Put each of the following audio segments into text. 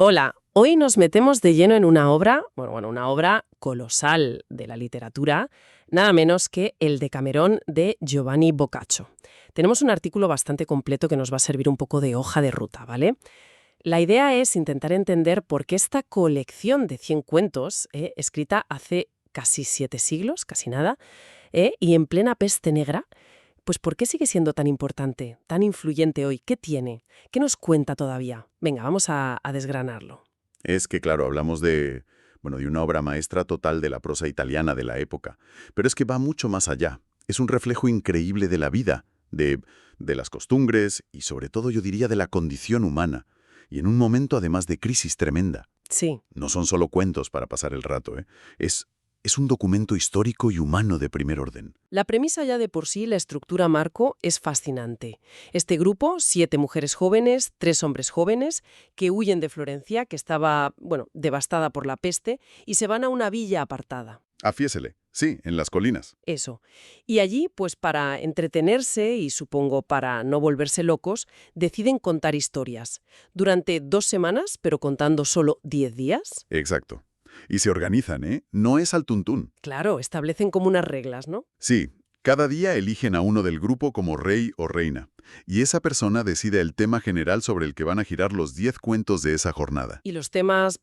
Hola, hoy nos metemos de lleno en una obra, una obra colosal de la literatura, nada menos que el Decamerón de Giovanni Boccaccio. Tenemos un artículo bastante completo que nos va a servir un poco de hoja de ruta, ¿vale? La idea es intentar entender por qué esta colección de 100 cuentos, escrita hace casi 7 siglos, casi nada, y en plena peste negra, pues ¿por qué sigue siendo tan importante, tan influyente hoy? ¿Qué tiene? ¿Qué nos cuenta todavía? Venga, vamos a desgranarlo. Es que, claro, hablamos de una obra maestra total de la prosa italiana de la época. Pero es que va mucho más allá. Es un reflejo increíble de la vida, de las costumbres y, sobre todo, yo diría, de la condición humana. Y en un momento, además, de crisis tremenda. Sí. No son solo cuentos para pasar el rato, ¿eh? Es un documento histórico y humano de primer orden. La premisa ya de por sí, la estructura marco, es fascinante. Este grupo, 7 mujeres jóvenes, 3 hombres jóvenes, que huyen de Florencia, que estaba, devastada por la peste, y se van a una villa apartada. Afiésele. Sí, en las colinas. Eso. Y allí, pues para entretenerse y supongo para no volverse locos, deciden contar historias. Durante 2 semanas, pero contando solo 10 días. Exacto. Y se organizan, ¿eh? No es al tuntún. Claro, establecen como unas reglas, ¿no? Sí, cada día eligen a uno del grupo como rey o reina, y esa persona decide el tema general sobre el que van a girar los 10 cuentos de esa jornada. Y los temas,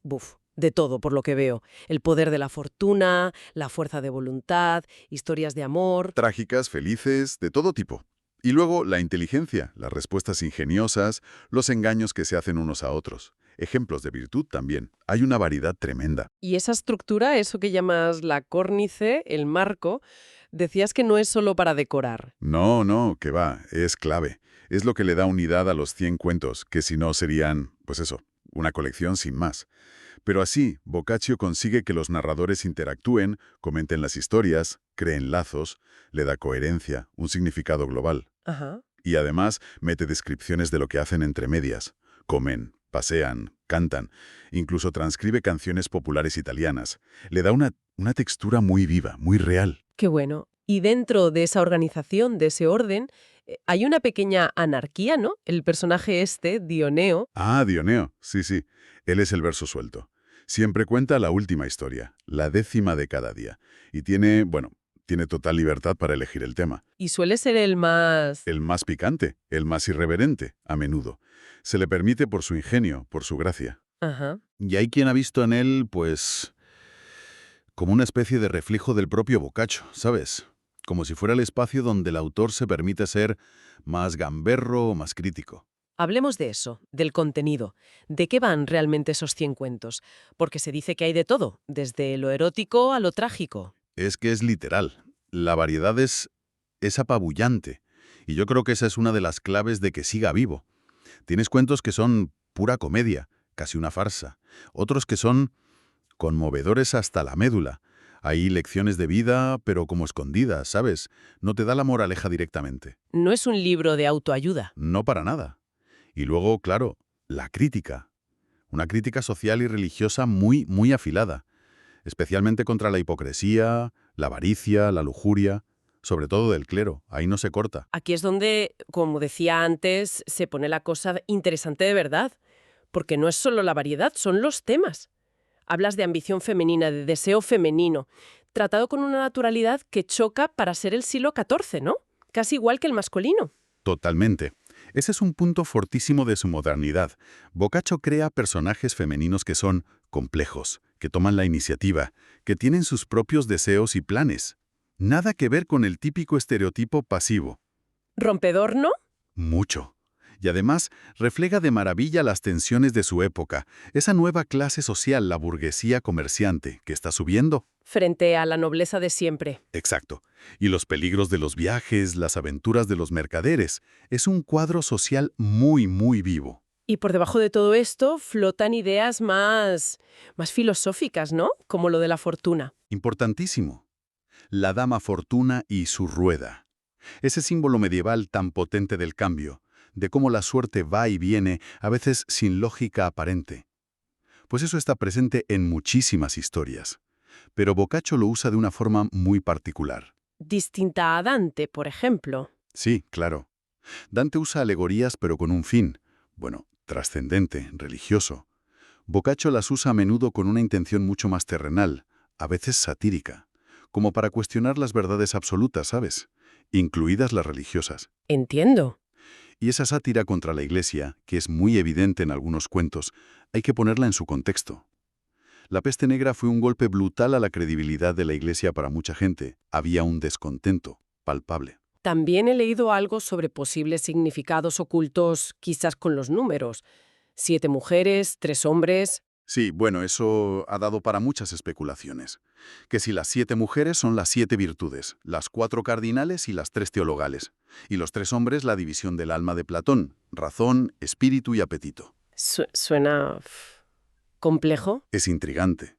de todo, por lo que veo. El poder de la fortuna, la fuerza de voluntad, historias de amor. Trágicas, felices, de todo tipo. Y luego la inteligencia, las respuestas ingeniosas, los engaños que se hacen unos a otros. Ejemplos de virtud también. Hay una variedad tremenda. Y esa estructura, eso que llamas la córnice, el marco, decías que no es solo para decorar. No, no, que va, es clave. Es lo que le da unidad a los 100 cuentos, que si no serían, pues eso, una colección sin más. Pero así, Boccaccio consigue que los narradores interactúen, comenten las historias, creen lazos, le da coherencia, un significado global. Ajá. Y además mete descripciones de lo que hacen entre medias. Comen, pasean, cantan, incluso transcribe canciones populares italianas. Le da una textura muy viva, muy real. Qué bueno. Y dentro de esa organización, de ese orden, hay una pequeña anarquía, ¿no? El personaje este, Dioneo. Ah, Dioneo, sí, sí. Él es el verso suelto. Siempre cuenta la última historia, la 10ª de cada día. Y tiene total libertad para elegir el tema. Y suele ser el más... El más picante, el más irreverente, a menudo. Se le permite por su ingenio, por su gracia. Ajá. Y hay quien ha visto en él, pues, como una especie de reflejo del propio Boccaccio, ¿sabes? Como si fuera el espacio donde el autor se permite ser más gamberro o más crítico. Hablemos de eso, del contenido. ¿De qué van realmente esos 100 cuentos? Porque se dice que hay de todo, desde lo erótico a lo trágico. Es que es literal. La variedad es apabullante. Y yo creo que esa es una de las claves de que siga vivo. Tienes cuentos que son pura comedia, casi una farsa. Otros que son conmovedores hasta la médula. Hay lecciones de vida, pero como escondidas, ¿sabes? No te da la moraleja directamente. No es un libro de autoayuda. No para nada. Y luego, claro, la crítica. Una crítica social y religiosa muy, muy afilada. Especialmente contra la hipocresía, la avaricia, la lujuria, sobre todo del clero. Ahí no se corta. Aquí es donde, como decía antes, se pone la cosa interesante de verdad. Porque no es solo la variedad, son los temas. Hablas de ambición femenina, de deseo femenino, tratado con una naturalidad que choca para ser el siglo XIV, ¿no? Casi igual que el masculino. Totalmente. Ese es un punto fortísimo de su modernidad. Boccaccio crea personajes femeninos que son complejos, que toman la iniciativa, que tienen sus propios deseos y planes. Nada que ver con el típico estereotipo pasivo. ¿Rompedor, no? Mucho. Y además, refleja de maravilla las tensiones de su época, esa nueva clase social, la burguesía comerciante, que está subiendo. Frente a la nobleza de siempre. Exacto. Y los peligros de los viajes, las aventuras de los mercaderes. Es un cuadro social muy, muy vivo. Y por debajo de todo esto flotan ideas más filosóficas, ¿no? Como lo de la fortuna. Importantísimo. La dama fortuna y su rueda. Ese símbolo medieval tan potente del cambio, de cómo la suerte va y viene, a veces sin lógica aparente. Pues eso está presente en muchísimas historias. Pero Boccaccio lo usa de una forma muy particular. Distinta a Dante, por ejemplo. Sí, claro. Dante usa alegorías pero con un fin, trascendente, religioso. Boccaccio las usa a menudo con una intención mucho más terrenal, a veces satírica, como para cuestionar las verdades absolutas, ¿sabes? Incluidas las religiosas. Entiendo. Y esa sátira contra la Iglesia, que es muy evidente en algunos cuentos, hay que ponerla en su contexto. La peste negra fue un golpe brutal a la credibilidad de la Iglesia para mucha gente. Había un descontento palpable. También he leído algo sobre posibles significados ocultos, quizás con los números. 7 mujeres, 3 hombres. Sí, bueno, eso ha dado para muchas especulaciones. Que si las 7 mujeres son las 7 virtudes, las 4 cardinales y las 3 teologales. Y los 3 hombres la división del alma de Platón, razón, espíritu y apetito. Suena complejo. Es intrigante.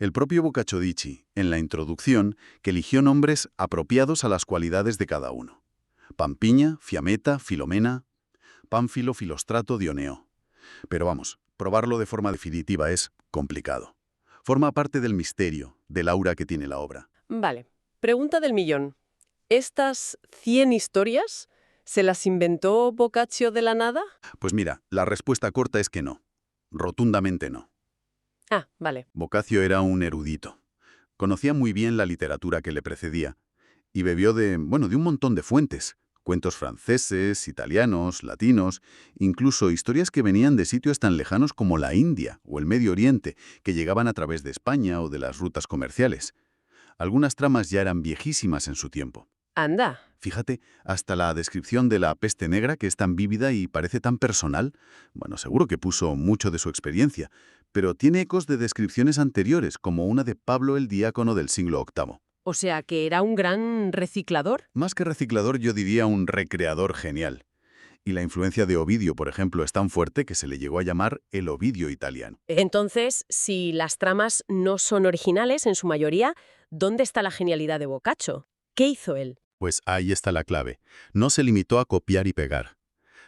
El propio Boccaccio dice, en la introducción, que eligió nombres apropiados a las cualidades de cada uno. Pampiña, Fiametta, Filomena, Pánfilo, Filostrato, Dioneo. Pero vamos, probarlo de forma definitiva es complicado. Forma parte del misterio, del aura que tiene la obra. Vale. Pregunta del millón. ¿Estas 100 historias se las inventó Boccaccio de la nada? Pues mira, la respuesta corta es que no. Rotundamente no. Ah, vale. Boccaccio era un erudito. Conocía muy bien la literatura que le precedía y bebió de un montón de fuentes. Cuentos franceses, italianos, latinos, incluso historias que venían de sitios tan lejanos como la India o el Medio Oriente, que llegaban a través de España o de las rutas comerciales. Algunas tramas ya eran viejísimas en su tiempo. Anda. Fíjate, hasta la descripción de la peste negra, que es tan vívida y parece tan personal, bueno, seguro que puso mucho de su experiencia, pero tiene ecos de descripciones anteriores, como una de Pablo el Diácono del siglo VIII. O sea, que era un gran reciclador. Más que reciclador, yo diría un recreador genial. Y la influencia de Ovidio, por ejemplo, es tan fuerte que se le llegó a llamar el Ovidio italiano. Entonces, si las tramas no son originales en su mayoría, ¿dónde está la genialidad de Boccaccio? ¿Qué hizo él? Pues ahí está la clave. No se limitó a copiar y pegar.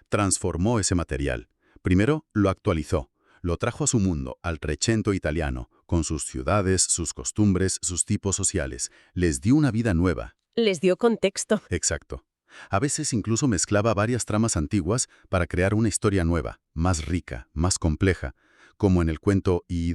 Transformó ese material. Primero, lo actualizó. Lo trajo a su mundo, al Trecento italiano, con sus ciudades, sus costumbres, sus tipos sociales. Les dio una vida nueva. Les dio contexto. Exacto. A veces incluso mezclaba varias tramas antiguas para crear una historia nueva, más rica, más compleja, como en el cuento II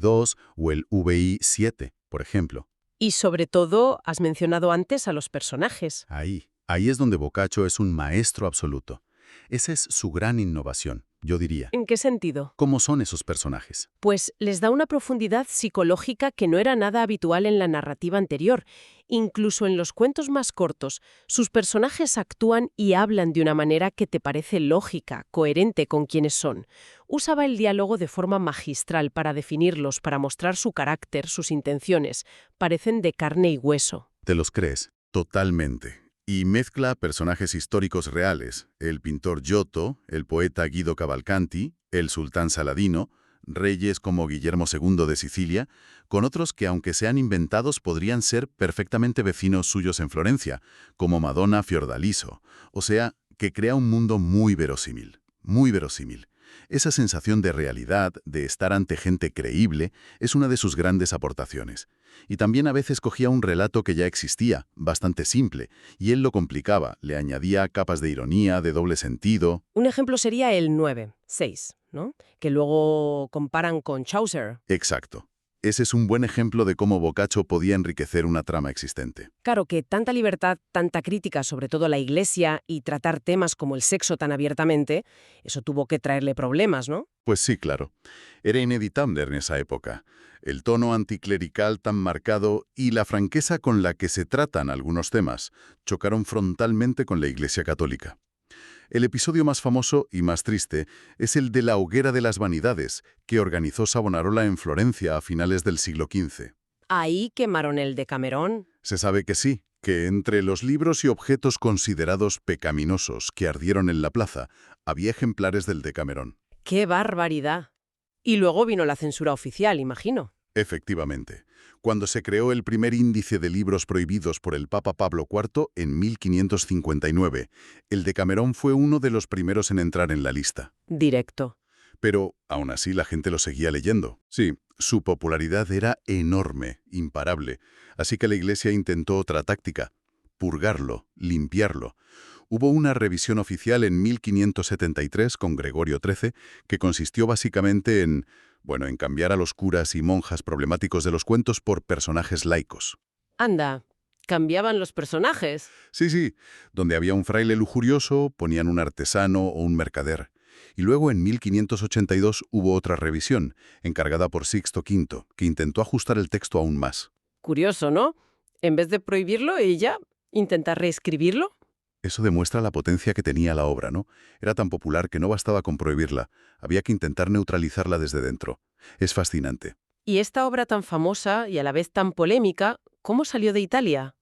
o el VI-7, por ejemplo. Y sobre todo, has mencionado antes a los personajes. Ahí es donde Boccaccio es un maestro absoluto. Esa es su gran innovación, yo diría. ¿En qué sentido? ¿Cómo son esos personajes? Pues les da una profundidad psicológica que no era nada habitual en la narrativa anterior. Incluso en los cuentos más cortos, sus personajes actúan y hablan de una manera que te parece lógica, coherente con quienes son. Usaba el diálogo de forma magistral para definirlos, para mostrar su carácter, sus intenciones. Parecen de carne y hueso. ¿Te los crees? Totalmente. Y mezcla personajes históricos reales, el pintor Giotto, el poeta Guido Cavalcanti, el sultán Saladino, reyes como Guillermo II de Sicilia, con otros que aunque sean inventados podrían ser perfectamente vecinos suyos en Florencia, como Madonna Fiordaliso. O sea, que crea un mundo muy verosímil, muy verosímil. Esa sensación de realidad, de estar ante gente creíble, es una de sus grandes aportaciones. Y también a veces cogía un relato que ya existía, bastante simple, y él lo complicaba, le añadía capas de ironía, de doble sentido. Un ejemplo sería el 9-6, ¿no? Que luego comparan con Chaucer. Exacto. Ese es un buen ejemplo de cómo Boccaccio podía enriquecer una trama existente. Claro que tanta libertad, tanta crítica, sobre todo a la Iglesia, y tratar temas como el sexo tan abiertamente, eso tuvo que traerle problemas, ¿no? Pues sí, claro. Era inevitable en esa época. El tono anticlerical tan marcado y la franqueza con la que se tratan algunos temas chocaron frontalmente con la Iglesia católica. El episodio más famoso y más triste es el de la Hoguera de las Vanidades, que organizó Savonarola en Florencia a finales del siglo XV. Ahí quemaron el Decamerón. Se sabe que sí, que entre los libros y objetos considerados pecaminosos que ardieron en la plaza, había ejemplares del Decamerón. ¡Qué barbaridad! Y luego vino la censura oficial, imagino. Efectivamente. Cuando se creó el primer índice de libros prohibidos por el Papa Pablo IV en 1559, el Decamerón fue uno de los primeros en entrar en la lista. Directo. Pero, aún así, la gente lo seguía leyendo. Sí, su popularidad era enorme, imparable. Así que la Iglesia intentó otra táctica: purgarlo, limpiarlo. Hubo una revisión oficial en 1573 con Gregorio XIII que consistió básicamente en Bueno, en cambiar a los curas y monjas problemáticos de los cuentos por personajes laicos. Anda, cambiaban los personajes. Sí, sí, donde había un fraile lujurioso, ponían un artesano o un mercader. Y luego en 1582 hubo otra revisión, encargada por Sixto V, que intentó ajustar el texto aún más. Curioso, ¿no? En vez de prohibirlo, ella intenta reescribirlo. Eso demuestra la potencia que tenía la obra, ¿no? Era tan popular que no bastaba con prohibirla, había que intentar neutralizarla desde dentro. Es fascinante. Y esta obra tan famosa y a la vez tan polémica, ¿cómo salió de Italia?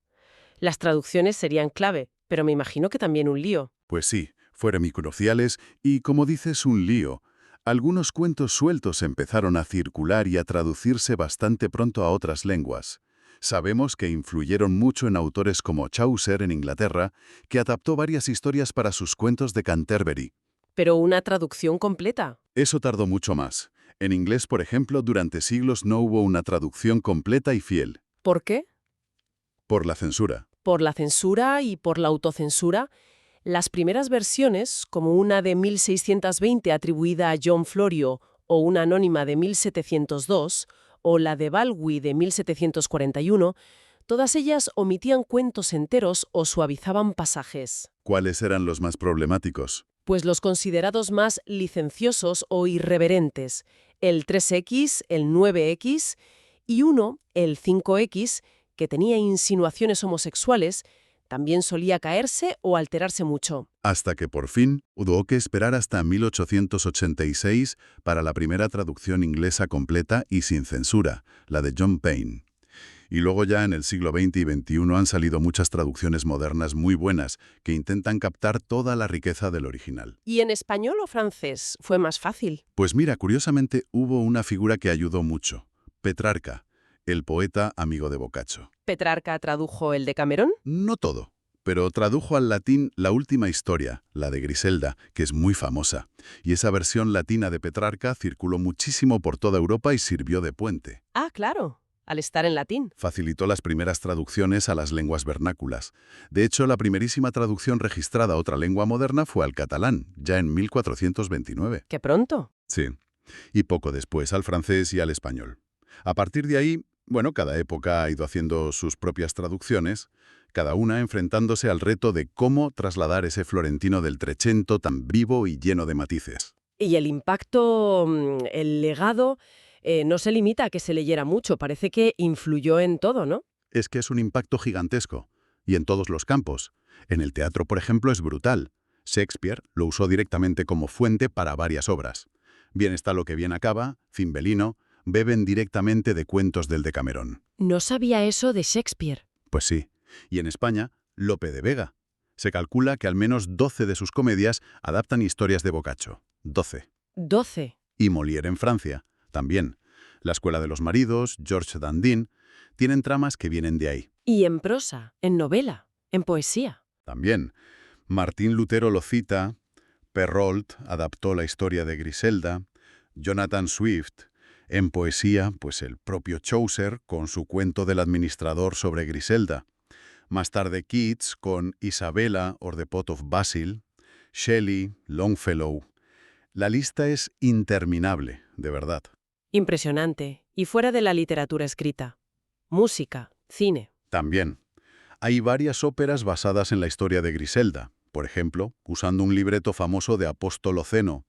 Las traducciones serían clave, pero me imagino que también un lío. Pues sí, fueron microfiales y, como dices, un lío. Algunos cuentos sueltos empezaron a circular y a traducirse bastante pronto a otras lenguas. Sabemos que influyeron mucho en autores como Chaucer en Inglaterra, que adaptó varias historias para sus cuentos de Canterbury. Pero una traducción completa. Eso tardó mucho más. En inglés, por ejemplo, durante siglos no hubo una traducción completa y fiel. ¿Por qué? Por la censura. Por la censura y por la autocensura. Las primeras versiones, como una de 1620 atribuida a John Florio o una anónima de 1702, o la de Balwi de 1741, todas ellas omitían cuentos enteros o suavizaban pasajes. ¿Cuáles eran los más problemáticos? Pues los considerados más licenciosos o irreverentes, el 3X, el 9X y uno, el 5X, que tenía insinuaciones homosexuales, también solía caerse o alterarse mucho. Hasta que por fin hubo que esperar hasta 1886 para la primera traducción inglesa completa y sin censura, la de John Payne. Y luego ya en el siglo XX y XXI han salido muchas traducciones modernas muy buenas que intentan captar toda la riqueza del original. ¿Y en español o francés fue más fácil? Pues mira, curiosamente hubo una figura que ayudó mucho, Petrarca, el poeta amigo de Boccaccio. ¿Petrarca tradujo el Decamerón? No todo, pero tradujo al latín la última historia, la de Griselda, que es muy famosa. Y esa versión latina de Petrarca circuló muchísimo por toda Europa y sirvió de puente. Ah, claro, al estar en latín. Facilitó las primeras traducciones a las lenguas vernáculas. De hecho, la primerísima traducción registrada a otra lengua moderna fue al catalán, ya en 1429. ¡Qué pronto! Sí, y poco después al francés y al español. A partir de ahí, bueno, cada época ha ido haciendo sus propias traducciones, cada una enfrentándose al reto de cómo trasladar ese florentino del Trecento tan vivo y lleno de matices. Y el impacto, el legado, no se limita a que se leyera mucho, parece que influyó en todo, ¿no? Es que es un impacto gigantesco, y en todos los campos. En el teatro, por ejemplo, es brutal. Shakespeare lo usó directamente como fuente para varias obras. Bien está lo que bien acaba, Cimbelino, beben directamente de cuentos del Decamerón. No sabía eso de Shakespeare. Pues sí. Y en España, Lope de Vega. Se calcula que al menos 12 de sus comedias adaptan historias de Boccaccio. 12. 12. Y Molière en Francia, también. La Escuela de los Maridos, George Dandin, tienen tramas que vienen de ahí. Y en prosa, en novela, en poesía. También. Martín Lutero lo cita, Perrault adaptó la historia de Griselda, Jonathan Swift. En poesía, pues el propio Chaucer con su cuento del administrador sobre Griselda. Más tarde Keats con Isabella or the Pot of Basil, Shelley, Longfellow. La lista es interminable, de verdad. Impresionante. Y fuera de la literatura escrita. Música, cine. También. Hay varias óperas basadas en la historia de Griselda, por ejemplo, usando un libreto famoso de Apóstolo Zeno.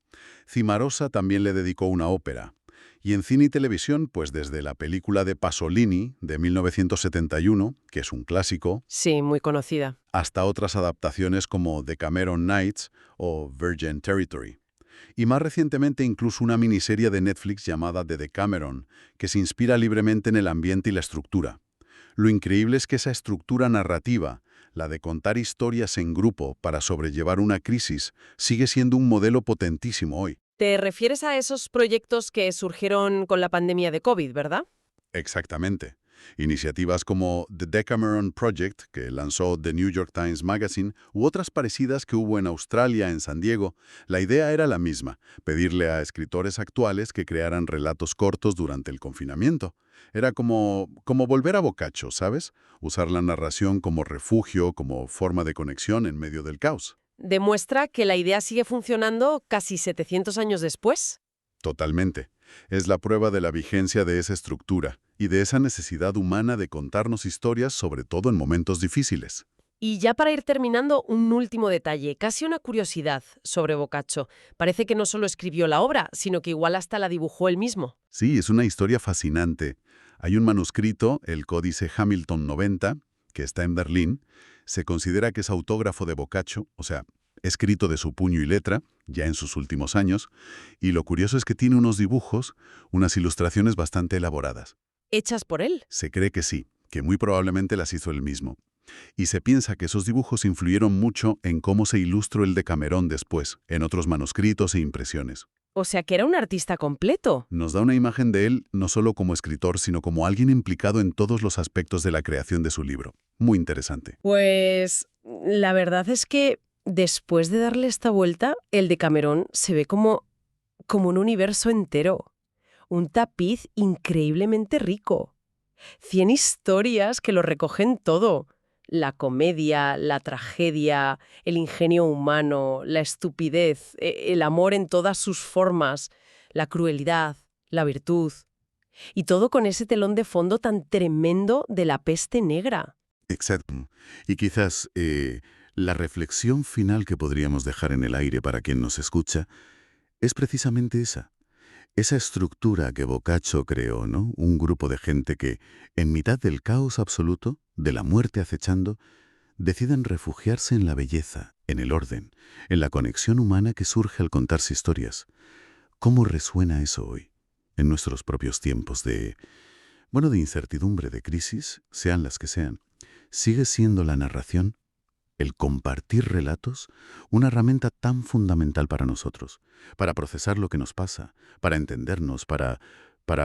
Cimarosa también le dedicó una ópera. Y en cine y televisión, pues desde la película de Pasolini, de 1971, que es un clásico, Sí, muy conocida. hasta otras adaptaciones como Decameron Nights o Virgin Territory. Y más recientemente incluso una miniserie de Netflix llamada The Decameron, que se inspira libremente en el ambiente y la estructura. Lo increíble es que esa estructura narrativa, la de contar historias en grupo para sobrellevar una crisis, sigue siendo un modelo potentísimo hoy. Te refieres a esos proyectos que surgieron con la pandemia de COVID, ¿verdad? Exactamente. Iniciativas como The Decameron Project, que lanzó The New York Times Magazine, u otras parecidas que hubo en Australia, en San Diego, la idea era la misma, pedirle a escritores actuales que crearan relatos cortos durante el confinamiento. Era como volver a Boccaccio, ¿sabes? Usar la narración como refugio, como forma de conexión en medio del caos. Demuestra que la idea sigue funcionando casi 700 años después. Totalmente. Es la prueba de la vigencia de esa estructura y de esa necesidad humana de contarnos historias, sobre todo en momentos difíciles. Y ya para ir terminando, un último detalle, casi una curiosidad sobre Boccaccio. Parece que no solo escribió la obra, sino que igual hasta la dibujó él mismo. Sí, es una historia fascinante. Hay un manuscrito, el Códice Hamilton 90, que está en Berlín. Se considera que es autógrafo de Boccaccio, o sea, escrito de su puño y letra, ya en sus últimos años, y lo curioso es que tiene unos dibujos, unas ilustraciones bastante elaboradas. ¿Hechas por él? Se cree que sí, que muy probablemente las hizo él mismo. Y se piensa que esos dibujos influyeron mucho en cómo se ilustró el Decamerón después, en otros manuscritos e impresiones. O sea que era un artista completo. Nos da una imagen de él no solo como escritor, sino como alguien implicado en todos los aspectos de la creación de su libro. Muy interesante. Pues la verdad es que después de darle esta vuelta, el Decamerón se ve como un universo entero. Un tapiz increíblemente rico. 100 historias que lo recogen todo. La comedia, la tragedia, el ingenio humano, la estupidez, el amor en todas sus formas, la crueldad, la virtud. Y todo con ese telón de fondo tan tremendo de la peste negra. Exacto. Y quizás la reflexión final que podríamos dejar en el aire para quien nos escucha es precisamente esa. Esa estructura que Boccaccio creó, ¿no? Un grupo de gente que, en mitad del caos absoluto, de la muerte acechando, deciden refugiarse en la belleza, en el orden, en la conexión humana que surge al contarse historias. ¿Cómo resuena eso hoy? En nuestros propios tiempos de incertidumbre, de crisis, sean las que sean. ¿Sigue siendo la narración, el compartir relatos, una herramienta tan fundamental para nosotros, para procesar lo que nos pasa, para entendernos, para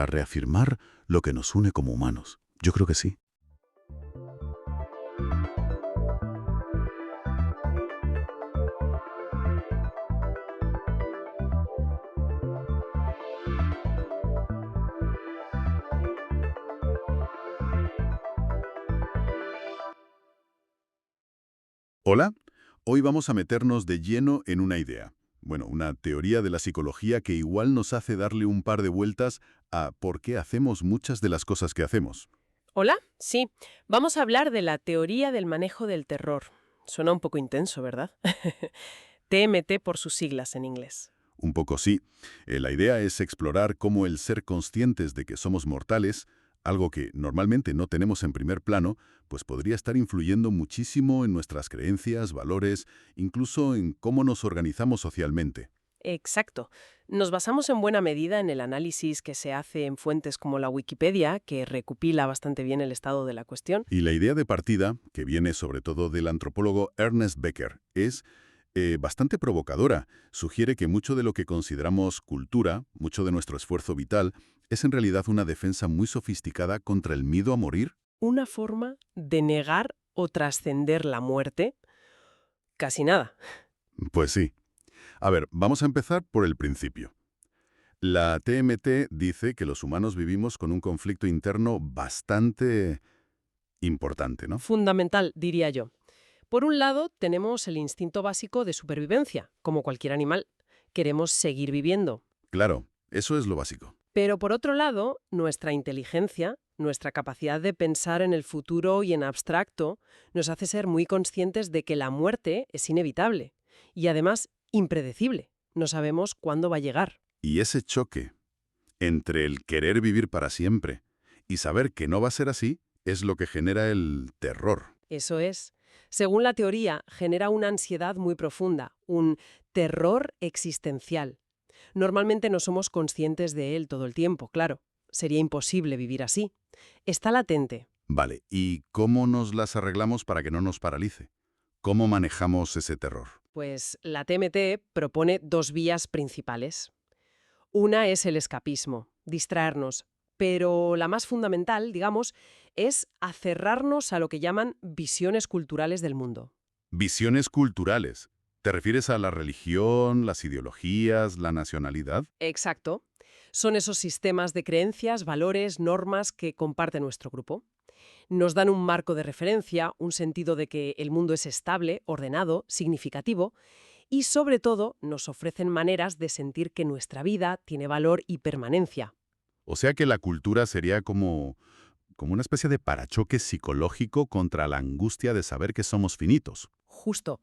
reafirmar lo que nos une como humanos? Yo creo que sí. Hola, hoy vamos a meternos de lleno en una idea. Bueno, una teoría de la psicología que igual nos hace darle un par de vueltas a por qué hacemos muchas de las cosas que hacemos. ¿Hola? Sí, vamos a hablar de la teoría del manejo del terror. Suena un poco intenso, ¿verdad? TMT por sus siglas en inglés. Un poco sí. La idea es explorar cómo el ser conscientes de que somos mortales, algo que normalmente no tenemos en primer plano, pues podría estar influyendo muchísimo en nuestras creencias, valores, incluso en cómo nos organizamos socialmente. Exacto. Nos basamos en buena medida en el análisis que se hace en fuentes como la Wikipedia, que recopila bastante bien el estado de la cuestión. Y la idea de partida, que viene sobre todo del antropólogo Ernest Becker, es bastante provocadora. Sugiere que mucho de lo que consideramos cultura, mucho de nuestro esfuerzo vital, es en realidad una defensa muy sofisticada contra el miedo a morir. Una forma de negar o trascender la muerte. Casi nada. Pues sí. A ver, vamos a empezar por el principio. La TMT dice que los humanos vivimos con un conflicto interno bastante importante, ¿no? Fundamental, diría yo. Por un lado, tenemos el instinto básico de supervivencia, como cualquier animal. Queremos seguir viviendo. Claro, eso es lo básico. Pero por otro lado, nuestra inteligencia, nuestra capacidad de pensar en el futuro y en abstracto, nos hace ser muy conscientes de que la muerte es inevitable y además impredecible. No sabemos cuándo va a llegar. Y ese choque entre el querer vivir para siempre y saber que no va a ser así es lo que genera el terror. Eso es. Según la teoría, genera una ansiedad muy profunda, un terror existencial. Normalmente no somos conscientes de él todo el tiempo, claro. Sería imposible vivir así. Está latente. Vale, ¿y cómo nos las arreglamos para que no nos paralice? ¿Cómo manejamos ese terror? Pues la TMT propone dos vías principales. Una es el escapismo, distraernos, pero la más fundamental, digamos, es aferrarnos a lo que llaman visiones culturales del mundo. Visiones culturales. ¿Te refieres a la religión, las ideologías, la nacionalidad? Exacto. Son esos sistemas de creencias, valores, normas que comparte nuestro grupo. Nos dan un marco de referencia, un sentido de que el mundo es estable, ordenado, significativo, y sobre todo nos ofrecen maneras de sentir que nuestra vida tiene valor y permanencia. O sea que la cultura sería como una especie de parachoque psicológico contra la angustia de saber que somos finitos. Justo.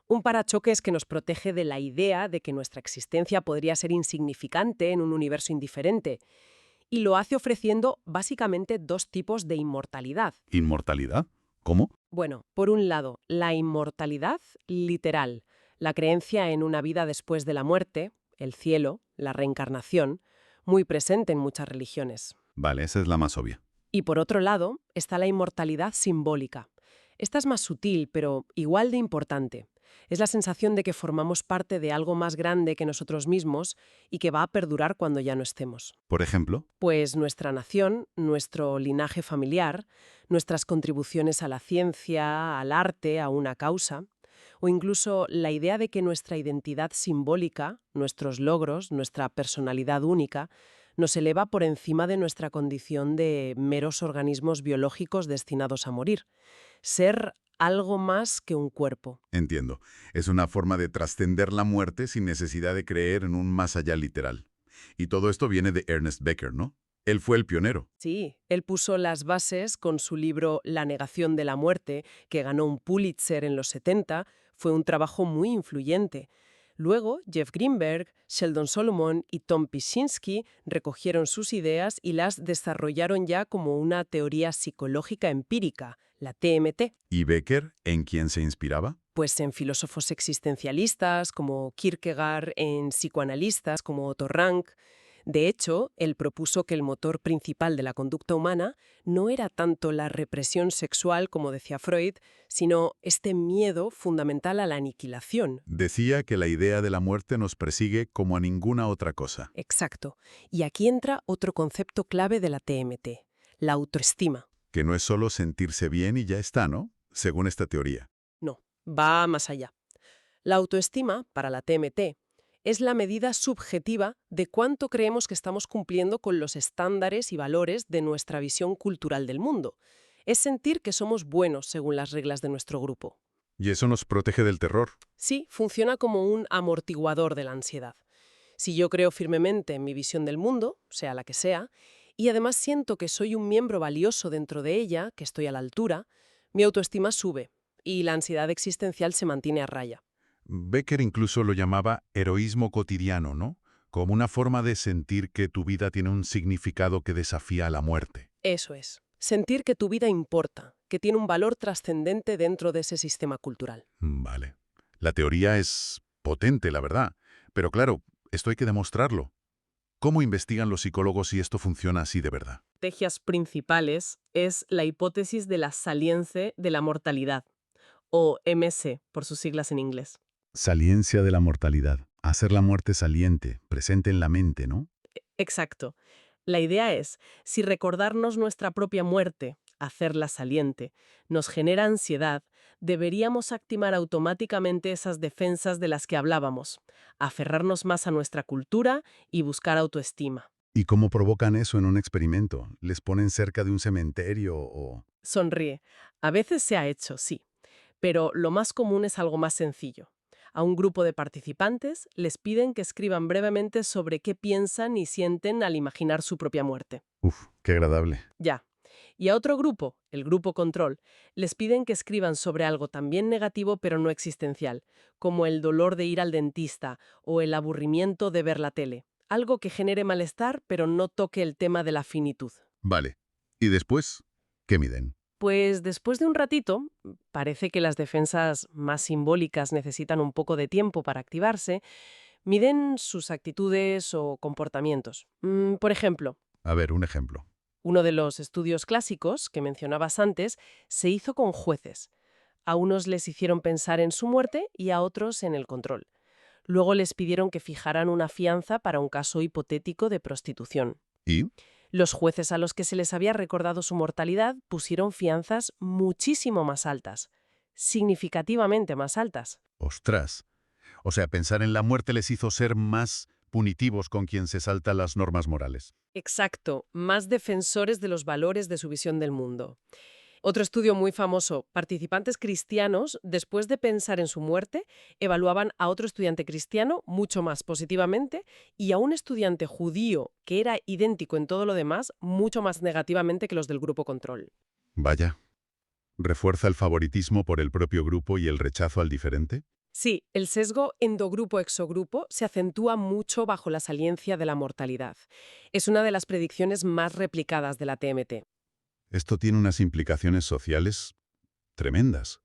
Un parachoques que nos protege de la idea de que nuestra existencia podría ser insignificante en un universo indiferente, y lo hace ofreciendo básicamente dos tipos de inmortalidad. ¿Inmortalidad? ¿Cómo? Bueno, por un lado, la inmortalidad literal, la creencia en una vida después de la muerte, el cielo, la reencarnación, muy presente en muchas religiones. Vale, esa es la más obvia. Y por otro lado, está la inmortalidad simbólica. Esta es más sutil, pero igual de importante. Es la sensación de que formamos parte de algo más grande que nosotros mismos y que va a perdurar cuando ya no estemos. Por ejemplo, Pues nuestra nación, nuestro linaje familiar, nuestras contribuciones a la ciencia, al arte, a una causa, o incluso la idea de que nuestra identidad simbólica, nuestros logros, nuestra personalidad única, nos eleva por encima de nuestra condición de meros organismos biológicos destinados a morir. Ser algo más que un cuerpo. entiendo, es una forma de trascender la muerte sin necesidad de creer en un más allá literal. Y todo esto viene de Ernest Becker, ¿no? Él fue el pionero. Sí, él puso las bases con su libro La negación de la muerte, que ganó un Pulitzer en los 70, fue un trabajo muy influyente. Luego, Jeff Greenberg, Sheldon Solomon y Tom Pyszczynski recogieron sus ideas y las desarrollaron ya como una teoría psicológica empírica, la TMT. ¿Y Becker, en quién se inspiraba? Pues en filósofos existencialistas como Kierkegaard, en psicoanalistas como Otto Rank. De hecho, él propuso que el motor principal de la conducta humana no era tanto la represión sexual, como decía Freud, sino este miedo fundamental a la aniquilación. Decía que la idea de la muerte nos persigue como a ninguna otra cosa. Exacto. Y aquí entra otro concepto clave de la TMT, la autoestima. Que no es solo sentirse bien y ya está, ¿no? Según esta teoría. No, va más allá. La autoestima, para la TMT, es la medida subjetiva de cuánto creemos que estamos cumpliendo con los estándares y valores de nuestra visión cultural del mundo. Es sentir que somos buenos según las reglas de nuestro grupo. Y eso nos protege del terror. Sí, funciona como un amortiguador de la ansiedad. Si yo creo firmemente en mi visión del mundo, sea la que sea, y además siento que soy un miembro valioso dentro de ella, que estoy a la altura, mi autoestima sube y la ansiedad existencial se mantiene a raya. Becker incluso lo llamaba heroísmo cotidiano, ¿no? Como una forma de sentir que tu vida tiene un significado que desafía a la muerte. Eso es. Sentir que tu vida importa, que tiene un valor trascendente dentro de ese sistema cultural. Vale. La teoría es potente, la verdad. Pero claro, esto hay que demostrarlo. ¿Cómo investigan los psicólogos si esto funciona así de verdad? Estrategias principales es la hipótesis de la salience de la mortalidad, o MS, por sus siglas en inglés. Saliencia de la mortalidad. Hacer la muerte saliente, presente en la mente, ¿no? Exacto. La idea es, si recordarnos nuestra propia muerte, hacerla saliente, nos genera ansiedad, deberíamos activar automáticamente esas defensas de las que hablábamos, aferrarnos más a nuestra cultura y buscar autoestima. ¿Y cómo provocan eso en un experimento? ¿Les ponen cerca de un cementerio o...? Sonríe. A veces se ha hecho, sí, pero lo más común es algo más sencillo. A un grupo de participantes les piden que escriban brevemente sobre qué piensan y sienten al imaginar su propia muerte. Uf, qué agradable. Ya. Y a otro grupo, el grupo control, les piden que escriban sobre algo también negativo pero no existencial, como el dolor de ir al dentista o el aburrimiento de ver la tele. Algo que genere malestar pero no toque el tema de la finitud. Vale. ¿Y después? ¿Qué miden? Pues después de un ratito, parece que las defensas más simbólicas necesitan un poco de tiempo para activarse, miden sus actitudes o comportamientos. Por ejemplo, A ver, un ejemplo. uno de los estudios clásicos que mencionabas antes se hizo con jueces. A unos les hicieron pensar en su muerte y a otros en el control. Luego les pidieron que fijaran una fianza para un caso hipotético de prostitución. ¿Y? Los jueces a los que se les había recordado su mortalidad pusieron fianzas muchísimo más altas, significativamente más altas. Ostras. O sea, pensar en la muerte les hizo ser más punitivos con quien se salta las normas morales. Exacto, más defensores de los valores de su visión del mundo. Otro estudio muy famoso, participantes cristianos, después de pensar en su muerte, evaluaban a otro estudiante cristiano mucho más positivamente y a un estudiante judío, que era idéntico en todo lo demás, mucho más negativamente que los del grupo control. Vaya. ¿Refuerza el favoritismo por el propio grupo y el rechazo al diferente? Sí, el sesgo endogrupo-exogrupo se acentúa mucho bajo la saliencia de la mortalidad. Es una de las predicciones más replicadas de la TMT. Esto tiene unas implicaciones sociales tremendas.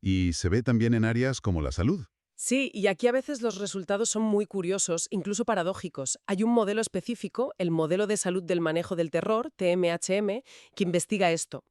Y se ve también en áreas como la salud. Sí, y aquí a veces los resultados son muy curiosos, incluso paradójicos. Hay un modelo específico, el Modelo de Salud del Manejo del Terror, TMHM, que investiga esto.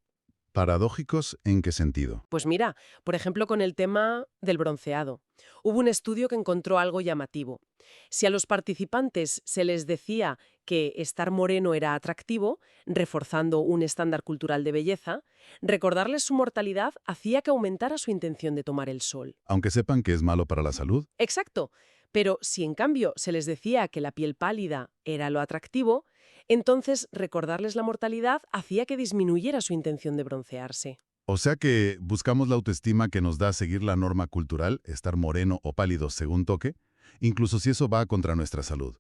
¿Paradójicos en qué sentido? Pues mira, por ejemplo, con el tema del bronceado. Hubo un estudio que encontró algo llamativo. Si a los participantes se les decía que estar moreno era atractivo, reforzando un estándar cultural de belleza, recordarles su mortalidad hacía que aumentara su intención de tomar el sol. Aunque sepan que es malo para la salud. Exacto. Pero si en cambio se les decía que la piel pálida era lo atractivo, entonces recordarles la mortalidad hacía que disminuyera su intención de broncearse. O sea que buscamos la autoestima que nos da seguir la norma cultural, estar moreno o pálido según toque, incluso si eso va contra nuestra salud.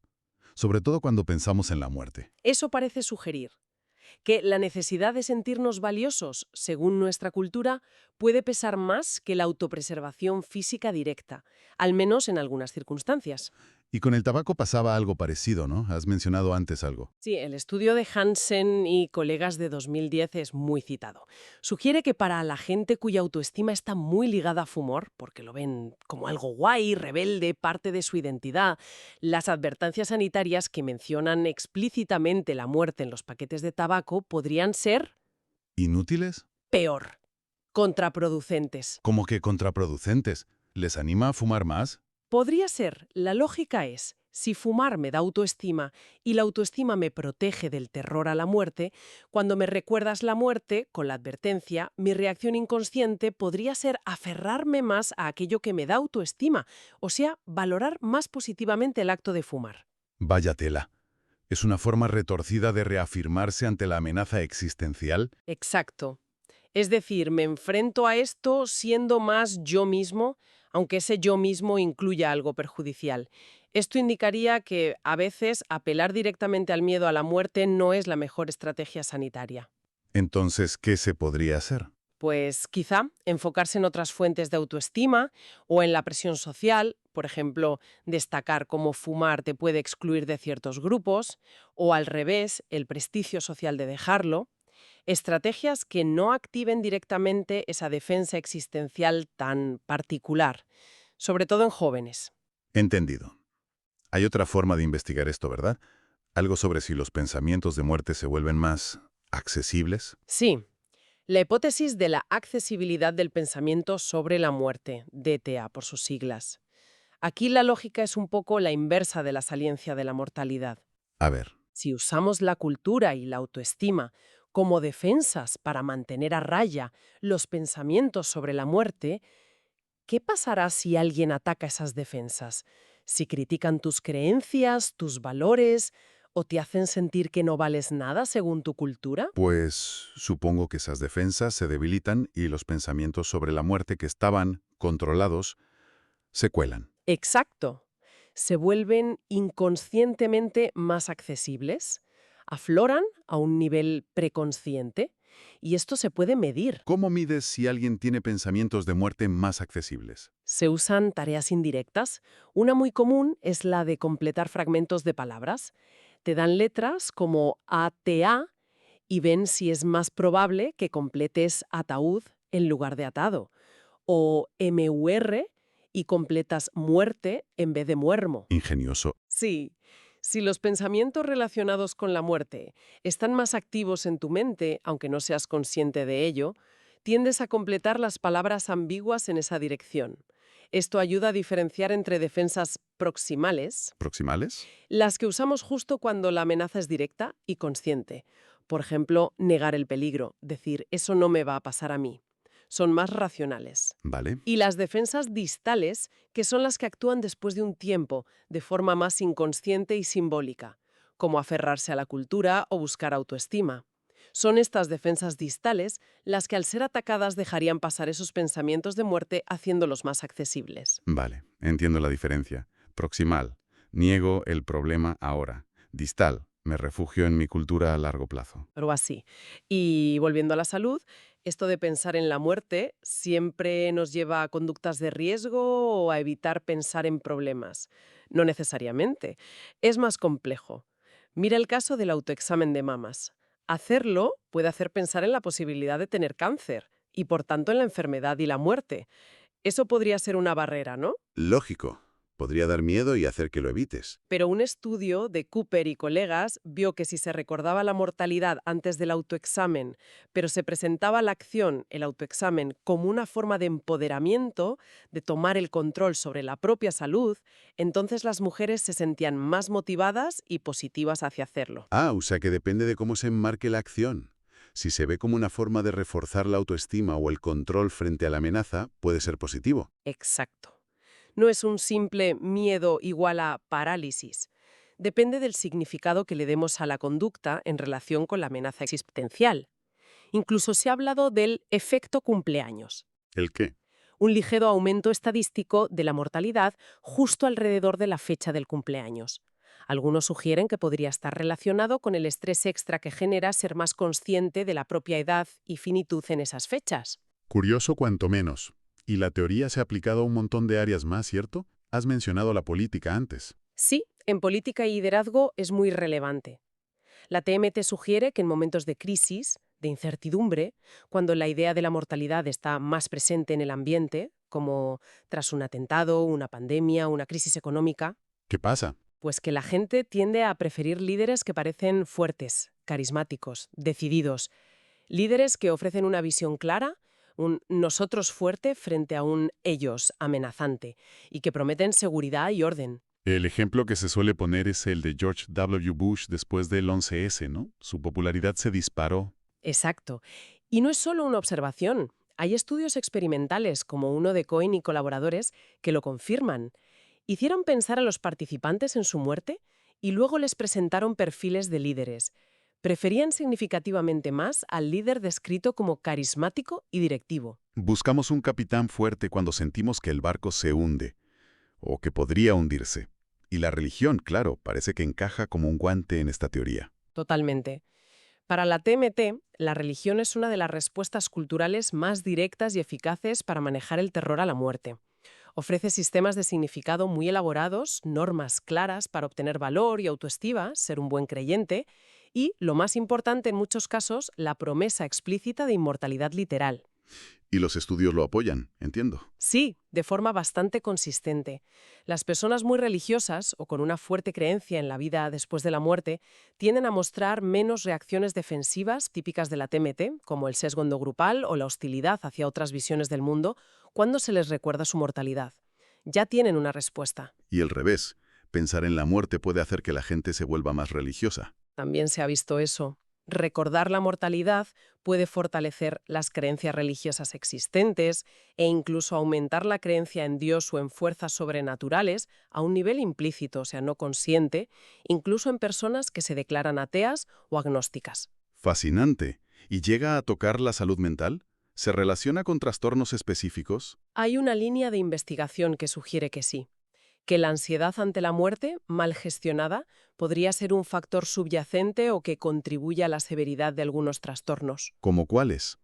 Sobre todo cuando pensamos en la muerte. Eso parece sugerir que la necesidad de sentirnos valiosos, según nuestra cultura, puede pesar más que la autopreservación física directa, al menos en algunas circunstancias. Y con el tabaco pasaba algo parecido, ¿no? Has mencionado antes algo. Sí, el estudio de Hansen y colegas de 2010 es muy citado. Sugiere que para la gente cuya autoestima está muy ligada a fumar, porque lo ven como algo guay, rebelde, parte de su identidad, las advertencias sanitarias que mencionan explícitamente la muerte en los paquetes de tabaco podrían ser ¿Inútiles? peor, contraproducentes. Como que contraproducentes. ¿Les anima a fumar más? Podría ser, la lógica es, si fumar me da autoestima y la autoestima me protege del terror a la muerte, cuando me recuerdas la muerte, con la advertencia, mi reacción inconsciente podría ser aferrarme más a aquello que me da autoestima, o sea, valorar más positivamente el acto de fumar. Vaya tela. ¿Es una forma retorcida de reafirmarse ante la amenaza existencial? Exacto. Es decir, me enfrento a esto siendo más yo mismo, aunque ese yo mismo incluya algo perjudicial. Esto indicaría que, a veces, apelar directamente al miedo a la muerte no es la mejor estrategia sanitaria. Entonces, ¿qué se podría hacer? Pues quizá enfocarse en otras fuentes de autoestima o en la presión social, por ejemplo, destacar cómo fumar te puede excluir de ciertos grupos, o al revés, el prestigio social de dejarlo. Estrategias que no activen directamente esa defensa existencial tan particular, sobre todo en jóvenes. Entendido. Hay otra forma de investigar esto, ¿verdad? Algo sobre si los pensamientos de muerte se vuelven más accesibles. Sí, la hipótesis de la accesibilidad del pensamiento sobre la muerte, DTA por sus siglas. Aquí la lógica es un poco la inversa de la saliencia de la mortalidad. A ver, Si usamos la cultura y la autoestima como defensas para mantener a raya los pensamientos sobre la muerte, ¿qué pasará si alguien ataca esas defensas? Si critican tus creencias, tus valores, o te hacen sentir que no vales nada según tu cultura? pues supongo que esas defensas se debilitan y los pensamientos sobre la muerte que estaban controlados se cuelan. Exacto. Se vuelven inconscientemente más accesibles, afloran a un nivel preconsciente, y esto se puede medir. ¿Cómo mides si alguien tiene pensamientos de muerte más accesibles? Se usan tareas indirectas. Una muy común es la de completar fragmentos de palabras. Te dan letras como ATA y ven si es más probable que completes ataúd en lugar de atado. O MUR y completas muerte en vez de muermo. Ingenioso. Sí, si los pensamientos relacionados con la muerte están más activos en tu mente, aunque no seas consciente de ello, tiendes a completar las palabras ambiguas en esa dirección. Esto ayuda a diferenciar entre defensas proximales, ¿Proximales? las que usamos justo cuando la amenaza es directa, y consciente. Por ejemplo, negar el peligro, decir, eso no me va a pasar a mí. Son más racionales. Vale. Y las defensas distales, que son las que actúan después de un tiempo, de forma más inconsciente y simbólica, como aferrarse a la cultura o buscar autoestima. Son estas defensas distales las que al ser atacadas dejarían pasar esos pensamientos de muerte haciéndolos más accesibles. Vale, entiendo la diferencia. Proximal, niego el problema ahora. Distal, me refugio en mi cultura a largo plazo. Pero así. Y volviendo a la salud, esto de pensar en la muerte siempre nos lleva a conductas de riesgo o a evitar pensar en problemas. No necesariamente. Es más complejo. Mira el caso del autoexamen de mamas. Hacerlo puede hacer pensar en la posibilidad de tener cáncer y por tanto en la enfermedad y la muerte. Eso podría ser una barrera, ¿no? Lógico. Podría dar miedo y hacer que lo evites. Pero un estudio de Cooper y colegas vio que si se recordaba la mortalidad antes del autoexamen, pero se presentaba la acción, el autoexamen, como una forma de empoderamiento, de tomar el control sobre la propia salud, entonces las mujeres se sentían más motivadas y positivas hacia hacerlo. O sea que depende de cómo se enmarque la acción. Si se ve como una forma de reforzar la autoestima o el control frente a la amenaza, puede ser positivo. Exacto. No es un simple miedo igual a parálisis. Depende del significado que le demos a la conducta en relación con la amenaza existencial. Incluso se ha hablado del efecto cumpleaños, ¿El qué? un ligero aumento estadístico de la mortalidad justo alrededor de la fecha del cumpleaños. Algunos sugieren que podría estar relacionado con el estrés extra que genera ser más consciente de la propia edad y finitud en esas fechas. Curioso cuanto menos. Y la teoría se ha aplicado a un montón de áreas más, ¿cierto? Has mencionado la política antes. Sí, en política y liderazgo es muy relevante. La TMT sugiere que en momentos de crisis, de incertidumbre, cuando la idea de la mortalidad está más presente en el ambiente, como tras un atentado, una pandemia, una crisis económica, ¿Qué pasa? pues que la gente tiende a preferir líderes que parecen fuertes, carismáticos, decididos, líderes que ofrecen una visión clara, un nosotros fuerte frente a un ellos amenazante, y que prometen seguridad y orden. El ejemplo que se suele poner es el de George W. Bush después del 11S, ¿no? Su popularidad se disparó. Exacto. Y no es solo una observación. Hay estudios experimentales, como uno de Cohen y colaboradores, que lo confirman. Hicieron pensar a los participantes en su muerte y luego les presentaron perfiles de líderes. Preferían significativamente más al líder descrito como carismático y directivo. Buscamos un capitán fuerte cuando sentimos que el barco se hunde, o que podría hundirse. Y la religión, claro, parece que encaja como un guante en esta teoría. Totalmente. Para la TMT, la religión es una de las respuestas culturales más directas y eficaces para manejar el terror a la muerte. Ofrece sistemas de significado muy elaborados, normas claras para obtener valor y autoestima, ser un buen creyente, y, lo más importante en muchos casos, la promesa explícita de inmortalidad literal. Y los estudios lo apoyan, entiendo. Sí, de forma bastante consistente. Las personas muy religiosas o con una fuerte creencia en la vida después de la muerte tienden a mostrar menos reacciones defensivas típicas de la TMT, como el sesgo endogrupal o la hostilidad hacia otras visiones del mundo, cuando se les recuerda su mortalidad. Ya tienen una respuesta. Y el revés, pensar en la muerte puede hacer que la gente se vuelva más religiosa. También se ha visto eso. Recordar la mortalidad puede fortalecer las creencias religiosas existentes e incluso aumentar la creencia en Dios o en fuerzas sobrenaturales a un nivel implícito, o sea, no consciente, incluso en personas que se declaran ateas o agnósticas. Fascinante. ¿Y llega a tocar la salud mental? ¿Se relaciona con trastornos específicos? Hay una línea de investigación que sugiere que sí. Que la ansiedad ante la muerte, mal gestionada, podría ser un factor subyacente o que contribuye a la severidad de algunos trastornos. ¿Cómo cuáles?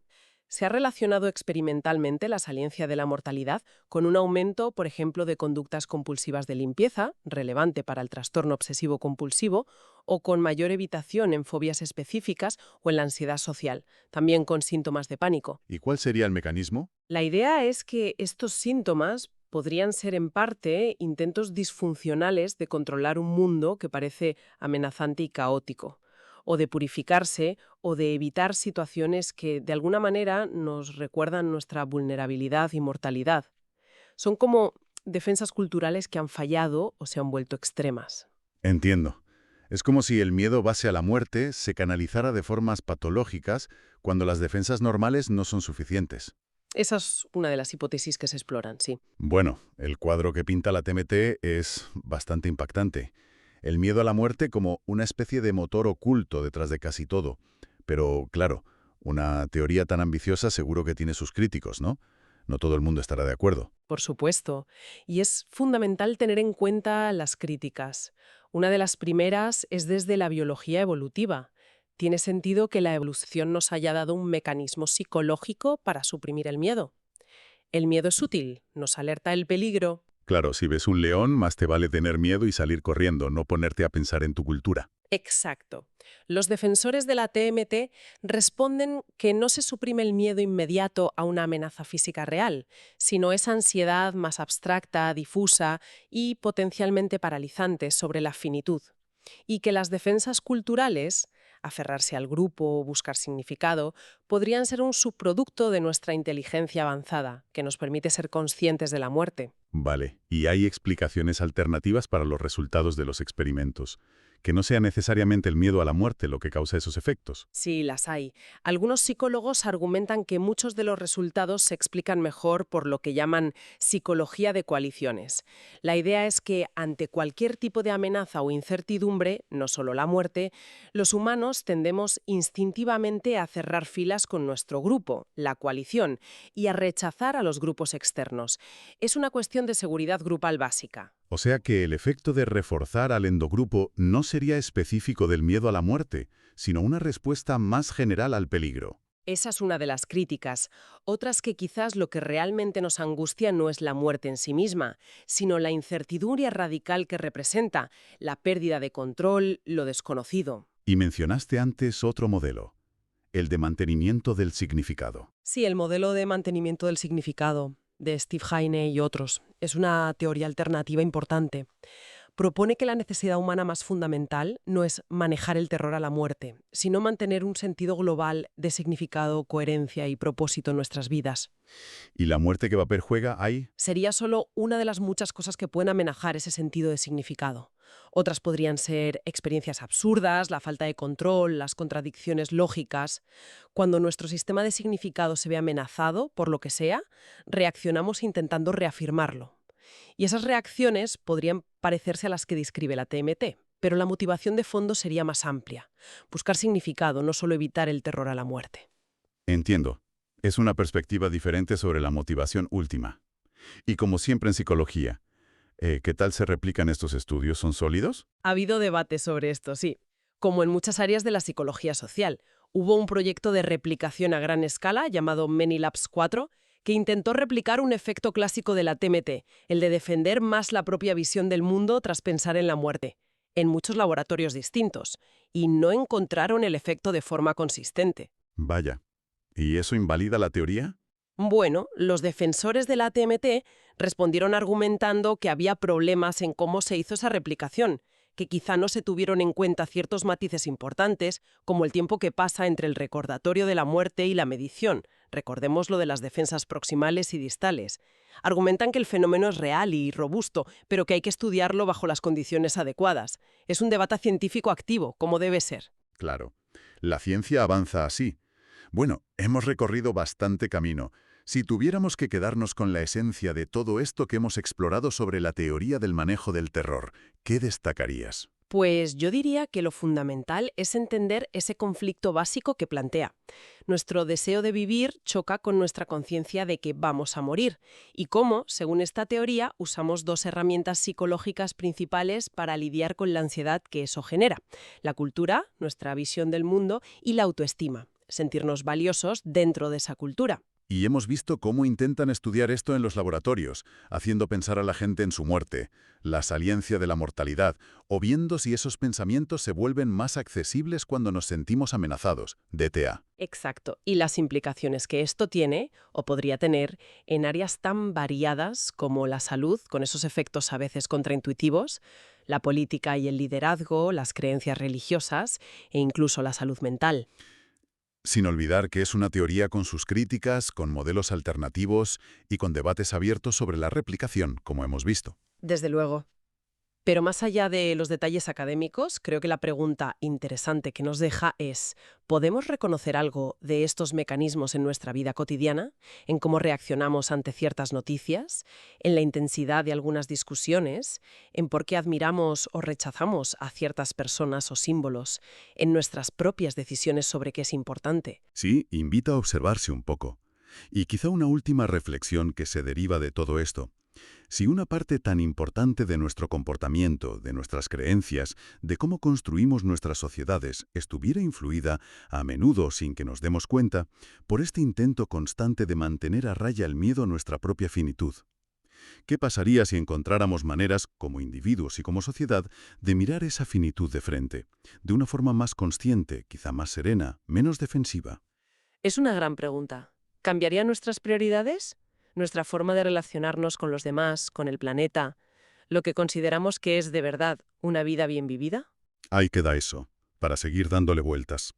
Se ha relacionado experimentalmente la saliencia de la mortalidad con un aumento, por ejemplo, de conductas compulsivas de limpieza, relevante para el trastorno obsesivo-compulsivo, o con mayor evitación en fobias específicas o en la ansiedad social, también con síntomas de pánico. ¿Y cuál sería el mecanismo? La idea es que estos síntomas podrían ser en parte intentos disfuncionales de controlar un mundo que parece amenazante y caótico, o de purificarse o de evitar situaciones que de alguna manera nos recuerdan nuestra vulnerabilidad y mortalidad. Son como defensas culturales que han fallado o se han vuelto extremas. Entiendo. Es como si el miedo base a la muerte se canalizara de formas patológicas cuando las defensas normales no son suficientes. Esa es una de las hipótesis que se exploran, sí. Bueno, el cuadro que pinta la TMT es bastante impactante. El miedo a la muerte como una especie de motor oculto detrás de casi todo. Pero, claro, una teoría tan ambiciosa seguro que tiene sus críticos, ¿no? No todo el mundo estará de acuerdo. Por supuesto. Y es fundamental tener en cuenta las críticas. Una de las primeras es desde la biología evolutiva. Tiene sentido que la evolución nos haya dado un mecanismo psicológico para suprimir el miedo. El miedo es útil, nos alerta del peligro. Claro, si ves un león, más te vale tener miedo y salir corriendo, no ponerte a pensar en tu cultura. Exacto. Los defensores de la TMT responden que no se suprime el miedo inmediato a una amenaza física real, sino esa ansiedad más abstracta, difusa y potencialmente paralizante sobre la finitud. Y que las defensas culturales, aferrarse al grupo o buscar significado, podrían ser un subproducto de nuestra inteligencia avanzada, que nos permite ser conscientes de la muerte. Vale, y hay explicaciones alternativas para los resultados de los experimentos. Que no sea necesariamente el miedo a la muerte lo que causa esos efectos. Sí, las hay. Algunos psicólogos argumentan que muchos de los resultados se explican mejor por lo que llaman psicología de coaliciones. La idea es que ante cualquier tipo de amenaza o incertidumbre, no solo la muerte, los humanos tendemos instintivamente a cerrar filas con nuestro grupo, la coalición, y a rechazar a los grupos externos. Es una cuestión de seguridad grupal básica. O sea que el efecto de reforzar al endogrupo no sería específico del miedo a la muerte, sino una respuesta más general al peligro. Esa es una de las críticas. Otras que quizás lo que realmente nos angustia no es la muerte en sí misma, sino la incertidumbre radical que representa, la pérdida de control, lo desconocido. Y mencionaste antes otro modelo, el de mantenimiento del significado. Sí, el modelo de mantenimiento del significado, de Steve Heine y otros, es una teoría alternativa importante. Propone que la necesidad humana más fundamental no es manejar el terror a la muerte, sino mantener un sentido global de significado, coherencia y propósito en nuestras vidas. ¿Y la muerte que Vapor juega ahí? Sería solo una de las muchas cosas que pueden amenazar ese sentido de significado. Otras podrían ser experiencias absurdas, la falta de control, las contradicciones lógicas. Cuando nuestro sistema de significado se ve amenazado, por lo que sea, reaccionamos intentando reafirmarlo. Y esas reacciones podrían parecerse a las que describe la TMT, pero la motivación de fondo sería más amplia. Buscar significado, no solo evitar el terror a la muerte. Entiendo. Es una perspectiva diferente sobre la motivación última. Y como siempre en psicología, ¿qué tal se replican estos estudios? ¿Son sólidos? Ha habido debate sobre esto, sí. Como en muchas áreas de la psicología social. Hubo un proyecto de replicación a gran escala llamado ManyLabs 4 que intentó replicar un efecto clásico de la TMT, el de defender más la propia visión del mundo tras pensar en la muerte, en muchos laboratorios distintos, y no encontraron el efecto de forma consistente. Vaya. ¿Y eso invalida la teoría? Bueno, los defensores de la TMT respondieron argumentando que había problemas en cómo se hizo esa replicación, que quizá no se tuvieron en cuenta ciertos matices importantes, como el tiempo que pasa entre el recordatorio de la muerte y la medición. Recordemos lo de las defensas proximales y distales. Argumentan que el fenómeno es real y robusto, pero que hay que estudiarlo bajo las condiciones adecuadas. Es un debate científico activo, como debe ser. Claro. La ciencia avanza así. Bueno, hemos recorrido bastante camino. Si tuviéramos que quedarnos con la esencia de todo esto que hemos explorado sobre la teoría del manejo del terror, ¿qué destacarías? Pues yo diría que lo fundamental es entender ese conflicto básico que plantea. Nuestro deseo de vivir choca con nuestra conciencia de que vamos a morir y cómo, según esta teoría, usamos dos herramientas psicológicas principales para lidiar con la ansiedad que eso genera: la cultura, nuestra visión del mundo, y la autoestima, sentirnos valiosos dentro de esa cultura. Y hemos visto cómo intentan estudiar esto en los laboratorios, haciendo pensar a la gente en su muerte, la saliencia de la mortalidad, o viendo si esos pensamientos se vuelven más accesibles cuando nos sentimos amenazados, DTA. Exacto. Y las implicaciones que esto tiene, o podría tener, en áreas tan variadas como la salud, con esos efectos a veces contraintuitivos, la política y el liderazgo, las creencias religiosas e incluso la salud mental. Sin olvidar que es una teoría con sus críticas, con modelos alternativos y con debates abiertos sobre la replicación, como hemos visto. Desde luego. Pero más allá de los detalles académicos, creo que la pregunta interesante que nos deja es, ¿podemos reconocer algo de estos mecanismos en nuestra vida cotidiana? ¿En cómo reaccionamos ante ciertas noticias? ¿En la intensidad de algunas discusiones? ¿En por qué admiramos o rechazamos a ciertas personas o símbolos? ¿En nuestras propias decisiones sobre qué es importante? Sí, invita a observarse un poco. Y quizá una última reflexión que se deriva de todo esto. Si una parte tan importante de nuestro comportamiento, de nuestras creencias, de cómo construimos nuestras sociedades, estuviera influida, a menudo sin que nos demos cuenta, por este intento constante de mantener a raya el miedo a nuestra propia finitud. ¿Qué pasaría si encontráramos maneras, como individuos y como sociedad, de mirar esa finitud de frente, de una forma más consciente, quizá más serena, menos defensiva? Es una gran pregunta. ¿Cambiaría nuestras prioridades? ¿Nuestra forma de relacionarnos con los demás, con el planeta? ¿Lo que consideramos que es de verdad una vida bien vivida? Ahí queda eso, para seguir dándole vueltas.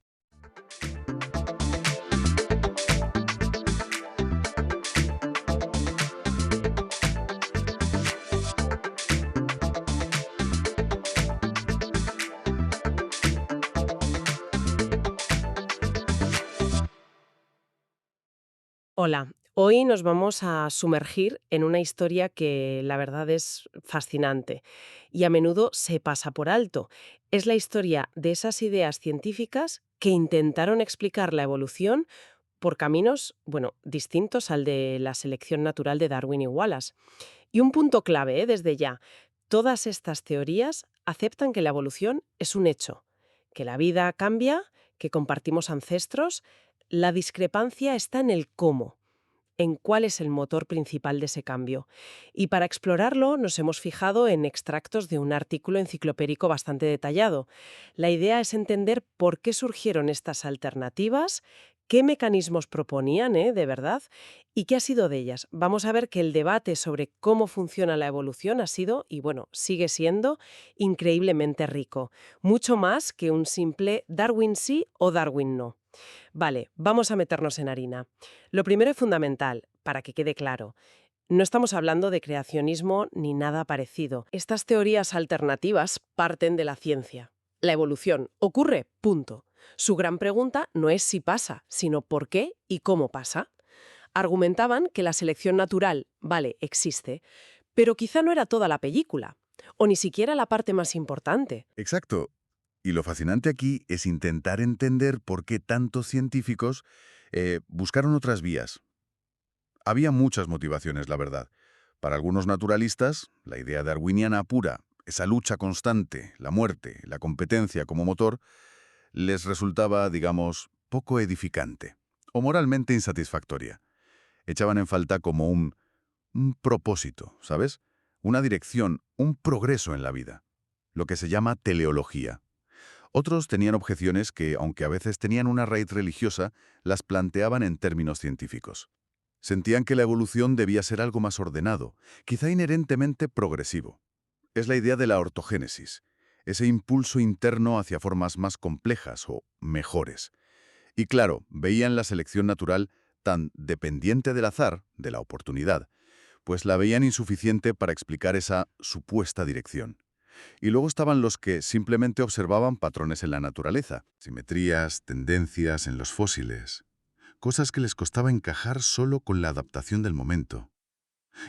Hola, hoy nos vamos a sumergir en una historia que la verdad es fascinante y a menudo se pasa por alto. Es la historia de esas ideas científicas que intentaron explicar la evolución por caminos, bueno, distintos al de la selección natural de Darwin y Wallace. Y un punto clave, desde ya, todas estas teorías aceptan que la evolución es un hecho, que la vida cambia, que compartimos ancestros. La discrepancia está en el cómo, en cuál es el motor principal de ese cambio. Y para explorarlo nos hemos fijado en extractos de un artículo enciclopédico bastante detallado. La idea es entender por qué surgieron estas alternativas, qué mecanismos proponían, de verdad, y qué ha sido de ellas. Vamos a ver que el debate sobre cómo funciona la evolución ha sido, y bueno, sigue siendo, increíblemente rico. Mucho más que un simple Darwin sí o Darwin no. Vale, vamos a meternos en harina. Lo primero y fundamental, para que quede claro, no estamos hablando de creacionismo ni nada parecido. Estas teorías alternativas parten de la ciencia. La evolución ocurre, punto. Su gran pregunta no es si pasa, sino por qué y cómo pasa. Argumentaban que la selección natural, vale, existe, pero quizá no era toda la película, o ni siquiera la parte más importante. Exacto. Y lo fascinante aquí es intentar entender por qué tantos científicos buscaron otras vías. Había muchas motivaciones, la verdad. Para algunos naturalistas, la idea darwiniana pura, esa lucha constante, la muerte, la competencia como motor, les resultaba, digamos, poco edificante o moralmente insatisfactoria. Echaban en falta como un propósito, ¿sabes? Una dirección, un progreso en la vida, lo que se llama teleología. Otros tenían objeciones que, aunque a veces tenían una raíz religiosa, las planteaban en términos científicos. Sentían que la evolución debía ser algo más ordenado, quizá inherentemente progresivo. Es la idea de la ortogénesis, ese impulso interno hacia formas más complejas o mejores. Y claro, veían la selección natural tan dependiente del azar, de la oportunidad, pues la veían insuficiente para explicar esa supuesta dirección. Y luego estaban los que simplemente observaban patrones en la naturaleza, simetrías, tendencias en los fósiles, cosas que les costaba encajar solo con la adaptación del momento.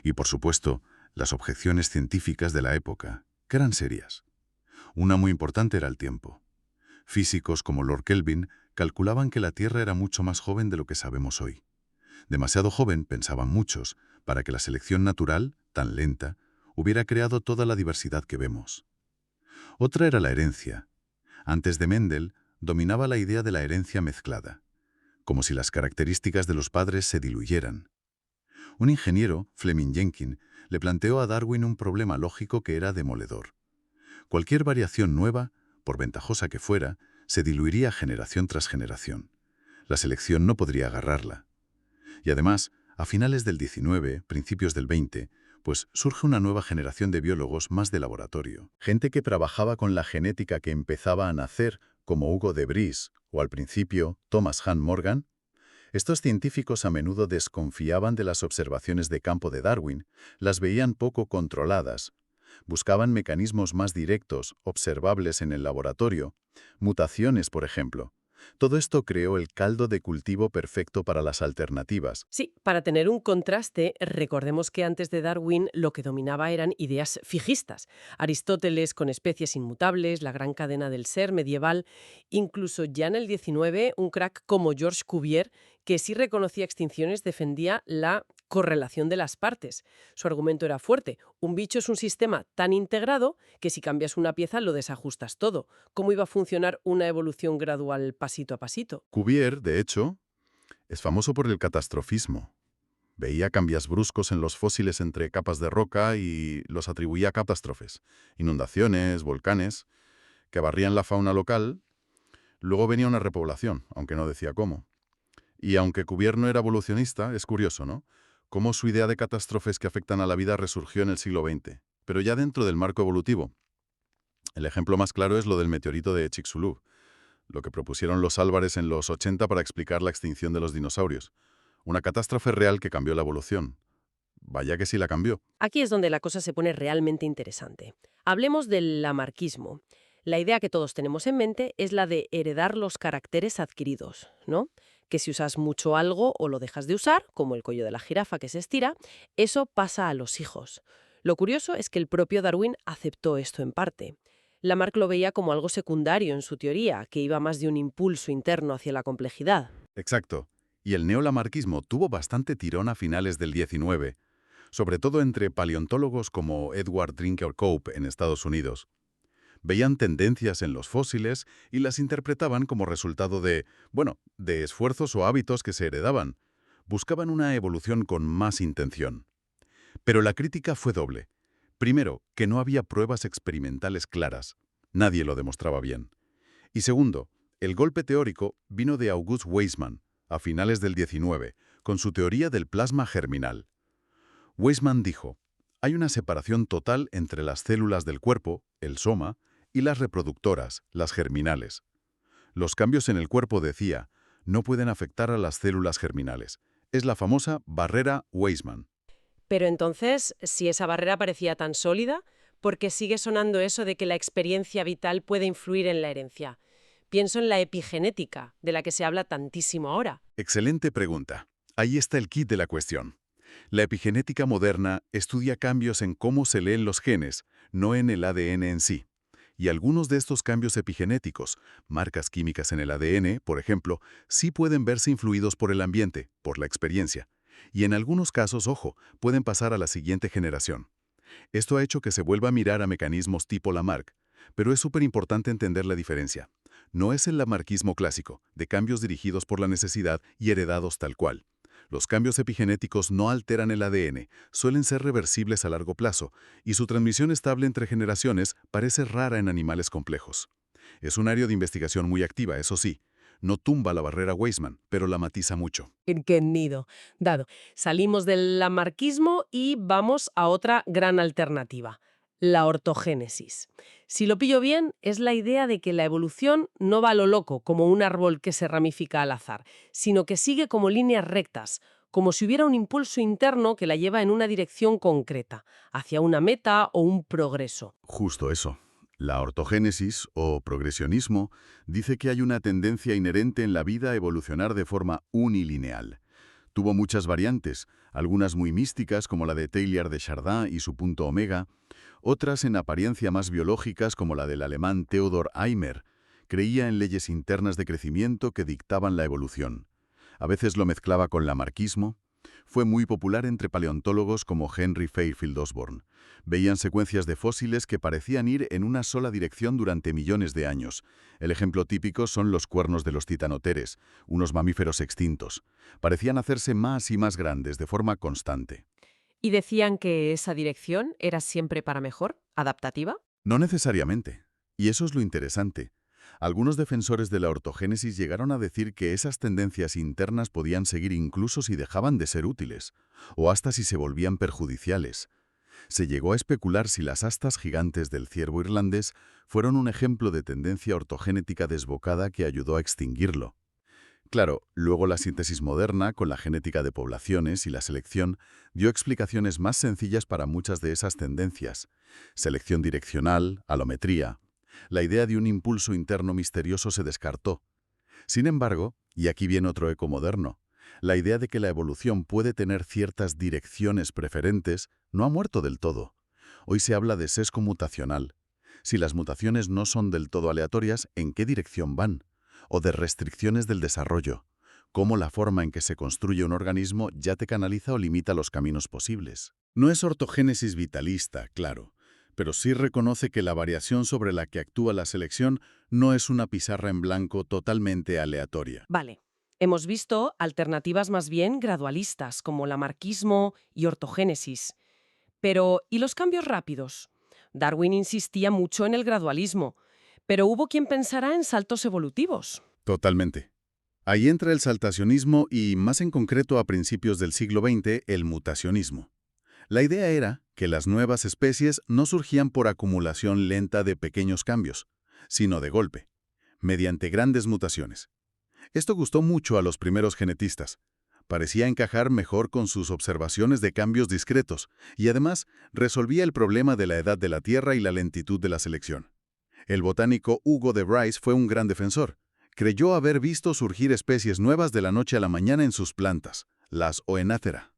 Y por supuesto, las objeciones científicas de la época, que eran serias. Una muy importante era el tiempo. Físicos como Lord Kelvin calculaban que la Tierra era mucho más joven de lo que sabemos hoy. Demasiado joven, pensaban muchos, para que la selección natural, tan lenta, hubiera creado toda la diversidad que vemos. Otra era la herencia. Antes de Mendel, dominaba la idea de la herencia mezclada, como si las características de los padres se diluyeran. Un ingeniero, Fleming Jenkin, le planteó a Darwin un problema lógico que era demoledor. Cualquier variación nueva, por ventajosa que fuera, se diluiría generación tras generación. La selección no podría agarrarla. Y además, a finales del XIX, principios del XX, pues surge una nueva generación de biólogos más de laboratorio. Gente que trabajaba con la genética que empezaba a nacer, como Hugo de Vries o al principio Thomas Hunt Morgan. Estos científicos a menudo desconfiaban de las observaciones de campo de Darwin, las veían poco controladas. Buscaban mecanismos más directos, observables en el laboratorio, mutaciones, por ejemplo. Todo esto creó el caldo de cultivo perfecto para las alternativas. Sí, para tener un contraste, recordemos que antes de Darwin lo que dominaba eran ideas fijistas. Aristóteles con especies inmutables, la gran cadena del ser medieval, incluso ya en el 19 un crack como Georges Cuvier, que sí reconocía extinciones, defendía la correlación de las partes. Su argumento era fuerte. Un bicho es un sistema tan integrado que si cambias una pieza lo desajustas todo. ¿Cómo iba a funcionar una evolución gradual pasito a pasito? Cuvier, de hecho, es famoso por el catastrofismo. Veía cambios bruscos en los fósiles entre capas de roca y los atribuía a catástrofes, inundaciones, volcanes, que barrían la fauna local. Luego venía una repoblación, aunque no decía cómo. Y aunque Cuvier no era evolucionista, es curioso, ¿no? Cómo su idea de catástrofes que afectan a la vida resurgió en el siglo XX, pero ya dentro del marco evolutivo. El ejemplo más claro es lo del meteorito de Chicxulub, lo que propusieron los Álvarez en los 80 para explicar la extinción de los dinosaurios. Una catástrofe real que cambió la evolución. Vaya que sí la cambió. Aquí es donde la cosa se pone realmente interesante. Hablemos del lamarquismo. La idea que todos tenemos en mente es la de heredar los caracteres adquiridos, ¿no? Que si usas mucho algo o lo dejas de usar, como el cuello de la jirafa que se estira, eso pasa a los hijos. Lo curioso es que el propio Darwin aceptó esto en parte. Lamarck lo veía como algo secundario en su teoría, que iba más de un impulso interno hacia la complejidad. Exacto. Y el neolamarquismo tuvo bastante tirón a finales del 19, sobre todo entre paleontólogos como Edward Drinker Cope en Estados Unidos. Veían tendencias en los fósiles y las interpretaban como resultado de esfuerzos o hábitos que se heredaban. Buscaban una evolución con más intención. Pero la crítica fue doble. Primero, que no había pruebas experimentales claras. Nadie lo demostraba bien. Y segundo, el golpe teórico vino de August Weismann, a finales del 19, con su teoría del plasma germinal. Weismann dijo, hay una separación total entre las células del cuerpo, el soma, y las reproductoras, las germinales. Los cambios en el cuerpo, decía, no pueden afectar a las células germinales. Es la famosa barrera Weismann. Pero entonces, si esa barrera parecía tan sólida, ¿por qué sigue sonando eso de que la experiencia vital puede influir en la herencia? Pienso en la epigenética, de la que se habla tantísimo ahora. Excelente pregunta. Ahí está el kit de la cuestión. La epigenética moderna estudia cambios en cómo se leen los genes, no en el ADN en sí. Y algunos de estos cambios epigenéticos, marcas químicas en el ADN, por ejemplo, sí pueden verse influidos por el ambiente, por la experiencia. Y en algunos casos, ojo, pueden pasar a la siguiente generación. Esto ha hecho que se vuelva a mirar a mecanismos tipo Lamarck, pero es súper importante entender la diferencia. No es el lamarquismo clásico, de cambios dirigidos por la necesidad y heredados tal cual. Los cambios epigenéticos no alteran el ADN, suelen ser reversibles a largo plazo, y su transmisión estable entre generaciones parece rara en animales complejos. Es un área de investigación muy activa, eso sí. No tumba la barrera Weismann, pero la matiza mucho. Entendido. Dado. Salimos del lamarquismo y vamos a otra gran alternativa, la ortogénesis. Si lo pillo bien, es la idea de que la evolución no va a lo loco, como un árbol que se ramifica al azar, sino que sigue como líneas rectas, como si hubiera un impulso interno que la lleva en una dirección concreta, hacia una meta o un progreso. Justo eso. La ortogénesis, o progresionismo, dice que hay una tendencia inherente en la vida a evolucionar de forma unilineal. Tuvo muchas variantes, algunas muy místicas como la de Teilhard de Chardin y su punto omega, otras en apariencia más biológicas como la del alemán Theodor Eimer. Creía en leyes internas de crecimiento que dictaban la evolución. A veces lo mezclaba con lamarquismo. Fue muy popular entre paleontólogos como Henry Fairfield Osborn. Veían secuencias de fósiles que parecían ir en una sola dirección durante millones de años. El ejemplo típico son los cuernos de los titanoteres, unos mamíferos extintos. Parecían hacerse más y más grandes de forma constante. ¿Y decían que esa dirección era siempre para mejor, adaptativa? No necesariamente. Y eso es lo interesante. Algunos defensores de la ortogénesis llegaron a decir que esas tendencias internas podían seguir incluso si dejaban de ser útiles, o hasta si se volvían perjudiciales. Se llegó a especular si las astas gigantes del ciervo irlandés fueron un ejemplo de tendencia ortogénetica desbocada que ayudó a extinguirlo. Claro, luego la síntesis moderna, con la genética de poblaciones y la selección, dio explicaciones más sencillas para muchas de esas tendencias. Selección direccional, alometría. La idea de un impulso interno misterioso se descartó. Sin embargo, y aquí viene otro eco moderno, la idea de que la evolución puede tener ciertas direcciones preferentes no ha muerto del todo. Hoy se habla de sesgo mutacional. Si las mutaciones no son del todo aleatorias, ¿en qué dirección van? O de restricciones del desarrollo, cómo la forma en que se construye un organismo ya te canaliza o limita los caminos posibles. No es ortogénesis vitalista, claro, pero sí reconoce que la variación sobre la que actúa la selección no es una pizarra en blanco totalmente aleatoria. Vale. Hemos visto alternativas más bien gradualistas, como lamarquismo y ortogénesis. Pero, ¿y los cambios rápidos? Darwin insistía mucho en el gradualismo, pero hubo quien pensara en saltos evolutivos. Totalmente. Ahí entra el saltacionismo y, más en concreto a principios del siglo XX, el mutacionismo. La idea era que las nuevas especies no surgían por acumulación lenta de pequeños cambios, sino de golpe, mediante grandes mutaciones. Esto gustó mucho a los primeros genetistas. Parecía encajar mejor con sus observaciones de cambios discretos y además resolvía el problema de la edad de la Tierra y la lentitud de la selección. El botánico Hugo de Vries fue un gran defensor. Creyó haber visto surgir especies nuevas de la noche a la mañana en sus plantas, las Oenathera.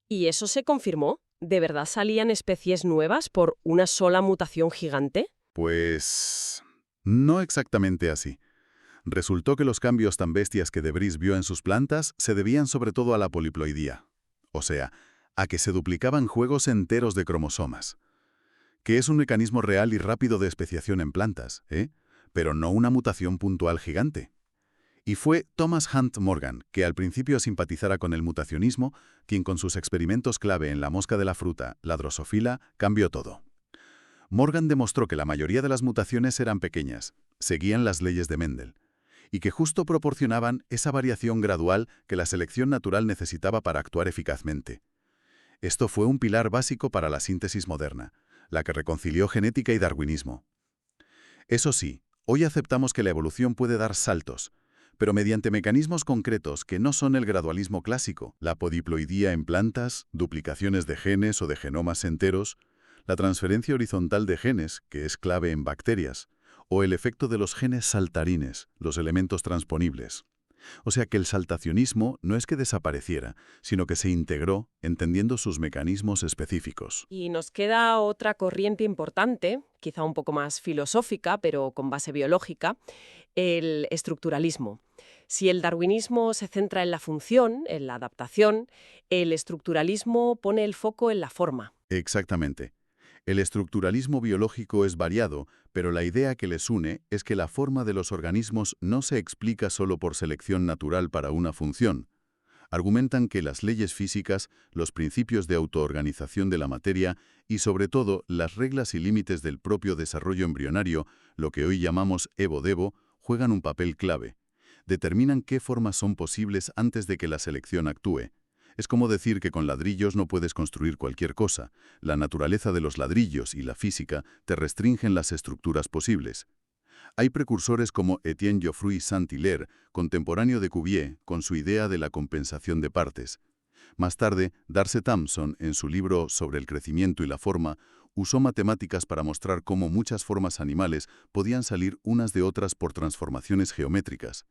¿Y eso se confirmó? ¿De verdad salían especies nuevas por una sola mutación gigante? Pues no exactamente así. Resultó que los cambios tan bestias que de Vries vio en sus plantas se debían sobre todo a la poliploidía, o sea, a que se duplicaban juegos enteros de cromosomas, que es un mecanismo real y rápido de especiación en plantas, pero no una mutación puntual gigante. Y fue Thomas Hunt Morgan, que al principio simpatizara con el mutacionismo, quien con sus experimentos clave en la mosca de la fruta, la drosófila, cambió todo. Morgan demostró que la mayoría de las mutaciones eran pequeñas, seguían las leyes de Mendel, y que justo proporcionaban esa variación gradual que la selección natural necesitaba para actuar eficazmente. Esto fue un pilar básico para la síntesis moderna, la que reconcilió genética y darwinismo. Eso sí, hoy aceptamos que la evolución puede dar saltos, pero mediante mecanismos concretos que no son el gradualismo clásico, la podiploidía en plantas, duplicaciones de genes o de genomas enteros, la transferencia horizontal de genes, que es clave en bacterias, o el efecto de los genes saltarines, los elementos transponibles. O sea que el saltacionismo no es que desapareciera, sino que se integró entendiendo sus mecanismos específicos. Y nos queda otra corriente importante, quizá un poco más filosófica, pero con base biológica, el estructuralismo. Si el darwinismo se centra en la función, en la adaptación, el estructuralismo pone el foco en la forma. Exactamente. El estructuralismo biológico es variado, pero la idea que les une es que la forma de los organismos no se explica solo por selección natural para una función. Argumentan que las leyes físicas, los principios de autoorganización de la materia y, sobre todo, las reglas y límites del propio desarrollo embrionario, lo que hoy llamamos evo-devo, juegan un papel clave. Determinan qué formas son posibles antes de que la selección actúe. Es como decir que con ladrillos no puedes construir cualquier cosa. La naturaleza de los ladrillos y la física te restringen las estructuras posibles. Hay precursores como Etienne Geoffroy Saint-Hilaire, contemporáneo de Cuvier, con su idea de la compensación de partes. Más tarde, Darcy Thompson, en su libro Sobre el crecimiento y la forma, usó matemáticas para mostrar cómo muchas formas animales podían salir unas de otras por transformaciones geométricas.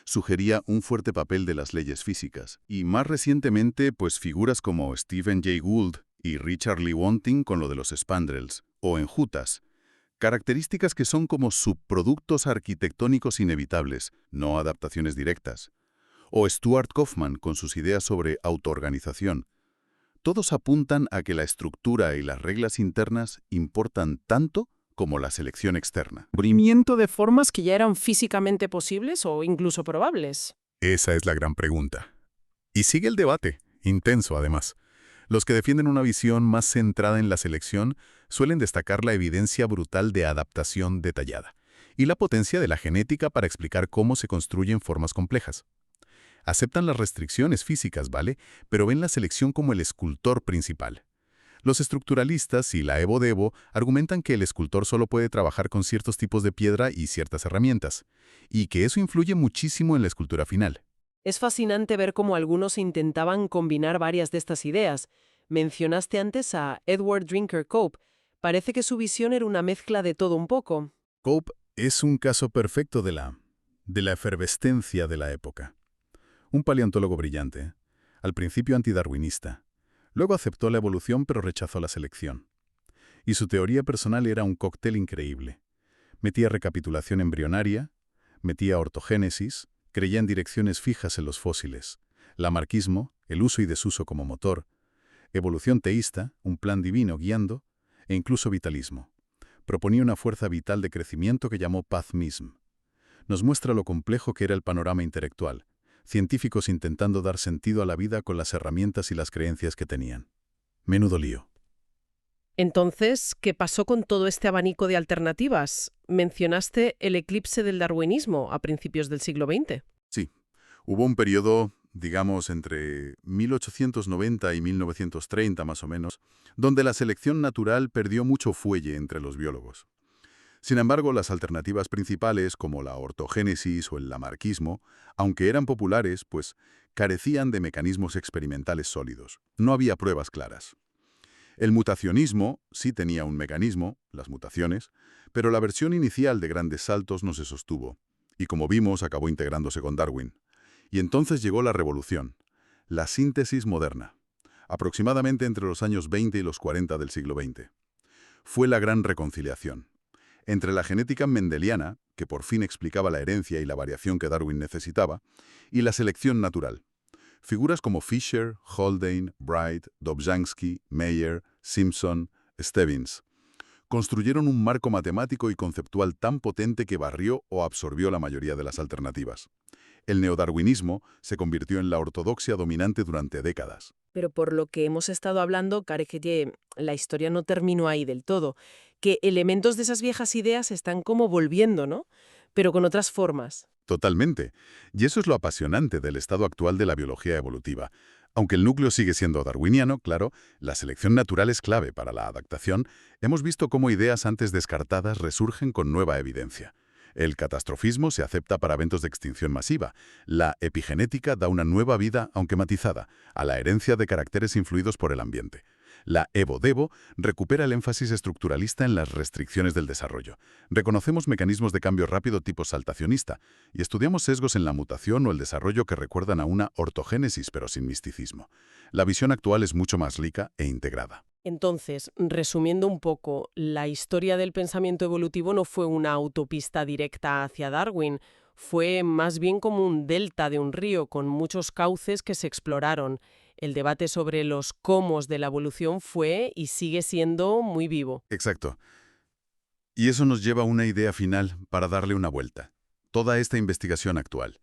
Sugería un fuerte papel de las leyes físicas. Y más recientemente, pues figuras como Stephen Jay Gould y Richard Lewontin con lo de los spandrels, o enjutas. Características que son como subproductos arquitectónicos inevitables, no adaptaciones directas. O Stuart Kauffman con sus ideas sobre autoorganización. Todos apuntan a que la estructura y las reglas internas importan tanto como la selección externa. ¿Descubrimiento de formas que ya eran físicamente posibles o incluso probables? Esa es la gran pregunta. Y sigue el debate, intenso además. Los que defienden una visión más centrada en la selección suelen destacar la evidencia brutal de adaptación detallada y la potencia de la genética para explicar cómo se construyen formas complejas. Aceptan las restricciones físicas, ¿vale? Pero ven la selección como el escultor principal. Los estructuralistas y la evo-devo argumentan que el escultor solo puede trabajar con ciertos tipos de piedra y ciertas herramientas, y que eso influye muchísimo en la escultura final. Es fascinante ver cómo algunos intentaban combinar varias de estas ideas. Mencionaste antes a Edward Drinker Cope. Parece que su visión era una mezcla de todo un poco. Cope es un caso perfecto de la efervescencia de la época. Un paleontólogo brillante, al principio antidarwinista. Luego aceptó la evolución pero rechazó la selección. Y su teoría personal era un cóctel increíble. Metía recapitulación embrionaria, metía ortogénesis, creía en direcciones fijas en los fósiles, lamarquismo, el uso y desuso como motor, evolución teísta, un plan divino guiando, e incluso vitalismo. Proponía una fuerza vital de crecimiento que llamó Pathmism. Nos muestra lo complejo que era el panorama intelectual, científicos intentando dar sentido a la vida con las herramientas y las creencias que tenían. Menudo lío. Entonces, ¿qué pasó con todo este abanico de alternativas? Mencionaste el eclipse del darwinismo a principios del siglo XX. Sí, hubo un periodo, digamos, entre 1890 y 1930 más o menos, donde la selección natural perdió mucho fuelle entre los biólogos. Sin embargo, las alternativas principales, como la ortogénesis o el lamarquismo, aunque eran populares, pues carecían de mecanismos experimentales sólidos. No había pruebas claras. El mutacionismo sí tenía un mecanismo, las mutaciones, pero la versión inicial de grandes saltos no se sostuvo, y como vimos acabó integrándose con Darwin. Y entonces llegó la revolución, la síntesis moderna, aproximadamente entre los años 20 y los 40 del siglo XX. Fue la gran reconciliación. Entre la genética mendeliana, que por fin explicaba la herencia y la variación que Darwin necesitaba, y la selección natural. Figuras como Fisher, Haldane, Bright, Dobzhansky, Meyer, Simpson, Stebbins construyeron un marco matemático y conceptual tan potente que barrió o absorbió la mayoría de las alternativas. El neodarwinismo se convirtió en la ortodoxia dominante durante décadas. Pero por lo que hemos estado hablando, parece que la historia no terminó ahí del todo, que elementos de esas viejas ideas están como volviendo, ¿no? Pero con otras formas. Totalmente. Y eso es lo apasionante del estado actual de la biología evolutiva. Aunque el núcleo sigue siendo darwiniano, claro, la selección natural es clave para la adaptación, hemos visto cómo ideas antes descartadas resurgen con nueva evidencia. El catastrofismo se acepta para eventos de extinción masiva. La epigenética da una nueva vida, aunque matizada, a la herencia de caracteres influidos por el ambiente. La Evo-Devo recupera el énfasis estructuralista en las restricciones del desarrollo. Reconocemos mecanismos de cambio rápido tipo saltacionista y estudiamos sesgos en la mutación o el desarrollo que recuerdan a una ortogénesis pero sin misticismo. La visión actual es mucho más rica e integrada. Entonces, resumiendo un poco, la historia del pensamiento evolutivo no fue una autopista directa hacia Darwin, fue más bien como un delta de un río con muchos cauces que se exploraron. El debate sobre los cómo de la evolución fue y sigue siendo muy vivo. Exacto. Y eso nos lleva a una idea final para darle una vuelta. Toda esta investigación actual.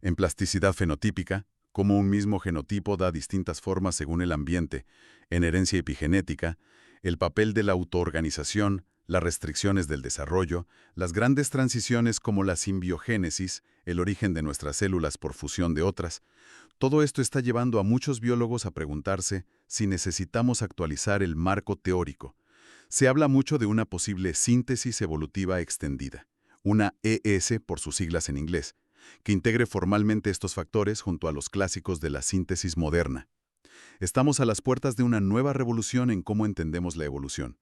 En plasticidad fenotípica, cómo un mismo genotipo da distintas formas según el ambiente, en herencia epigenética, el papel de la autoorganización, las restricciones del desarrollo, las grandes transiciones como la simbiogénesis, el origen de nuestras células por fusión de otras. Todo esto está llevando a muchos biólogos a preguntarse si necesitamos actualizar el marco teórico. Se habla mucho de una posible síntesis evolutiva extendida, una ES por sus siglas en inglés, que integre formalmente estos factores junto a los clásicos de la síntesis moderna. Estamos a las puertas de una nueva revolución en cómo entendemos la evolución.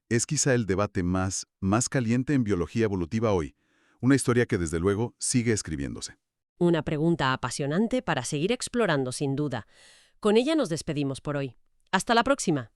Es quizá el debate más caliente en biología evolutiva hoy, una historia que desde luego sigue escribiéndose. Una pregunta apasionante para seguir explorando sin duda. Con ella nos despedimos por hoy. ¡Hasta la próxima!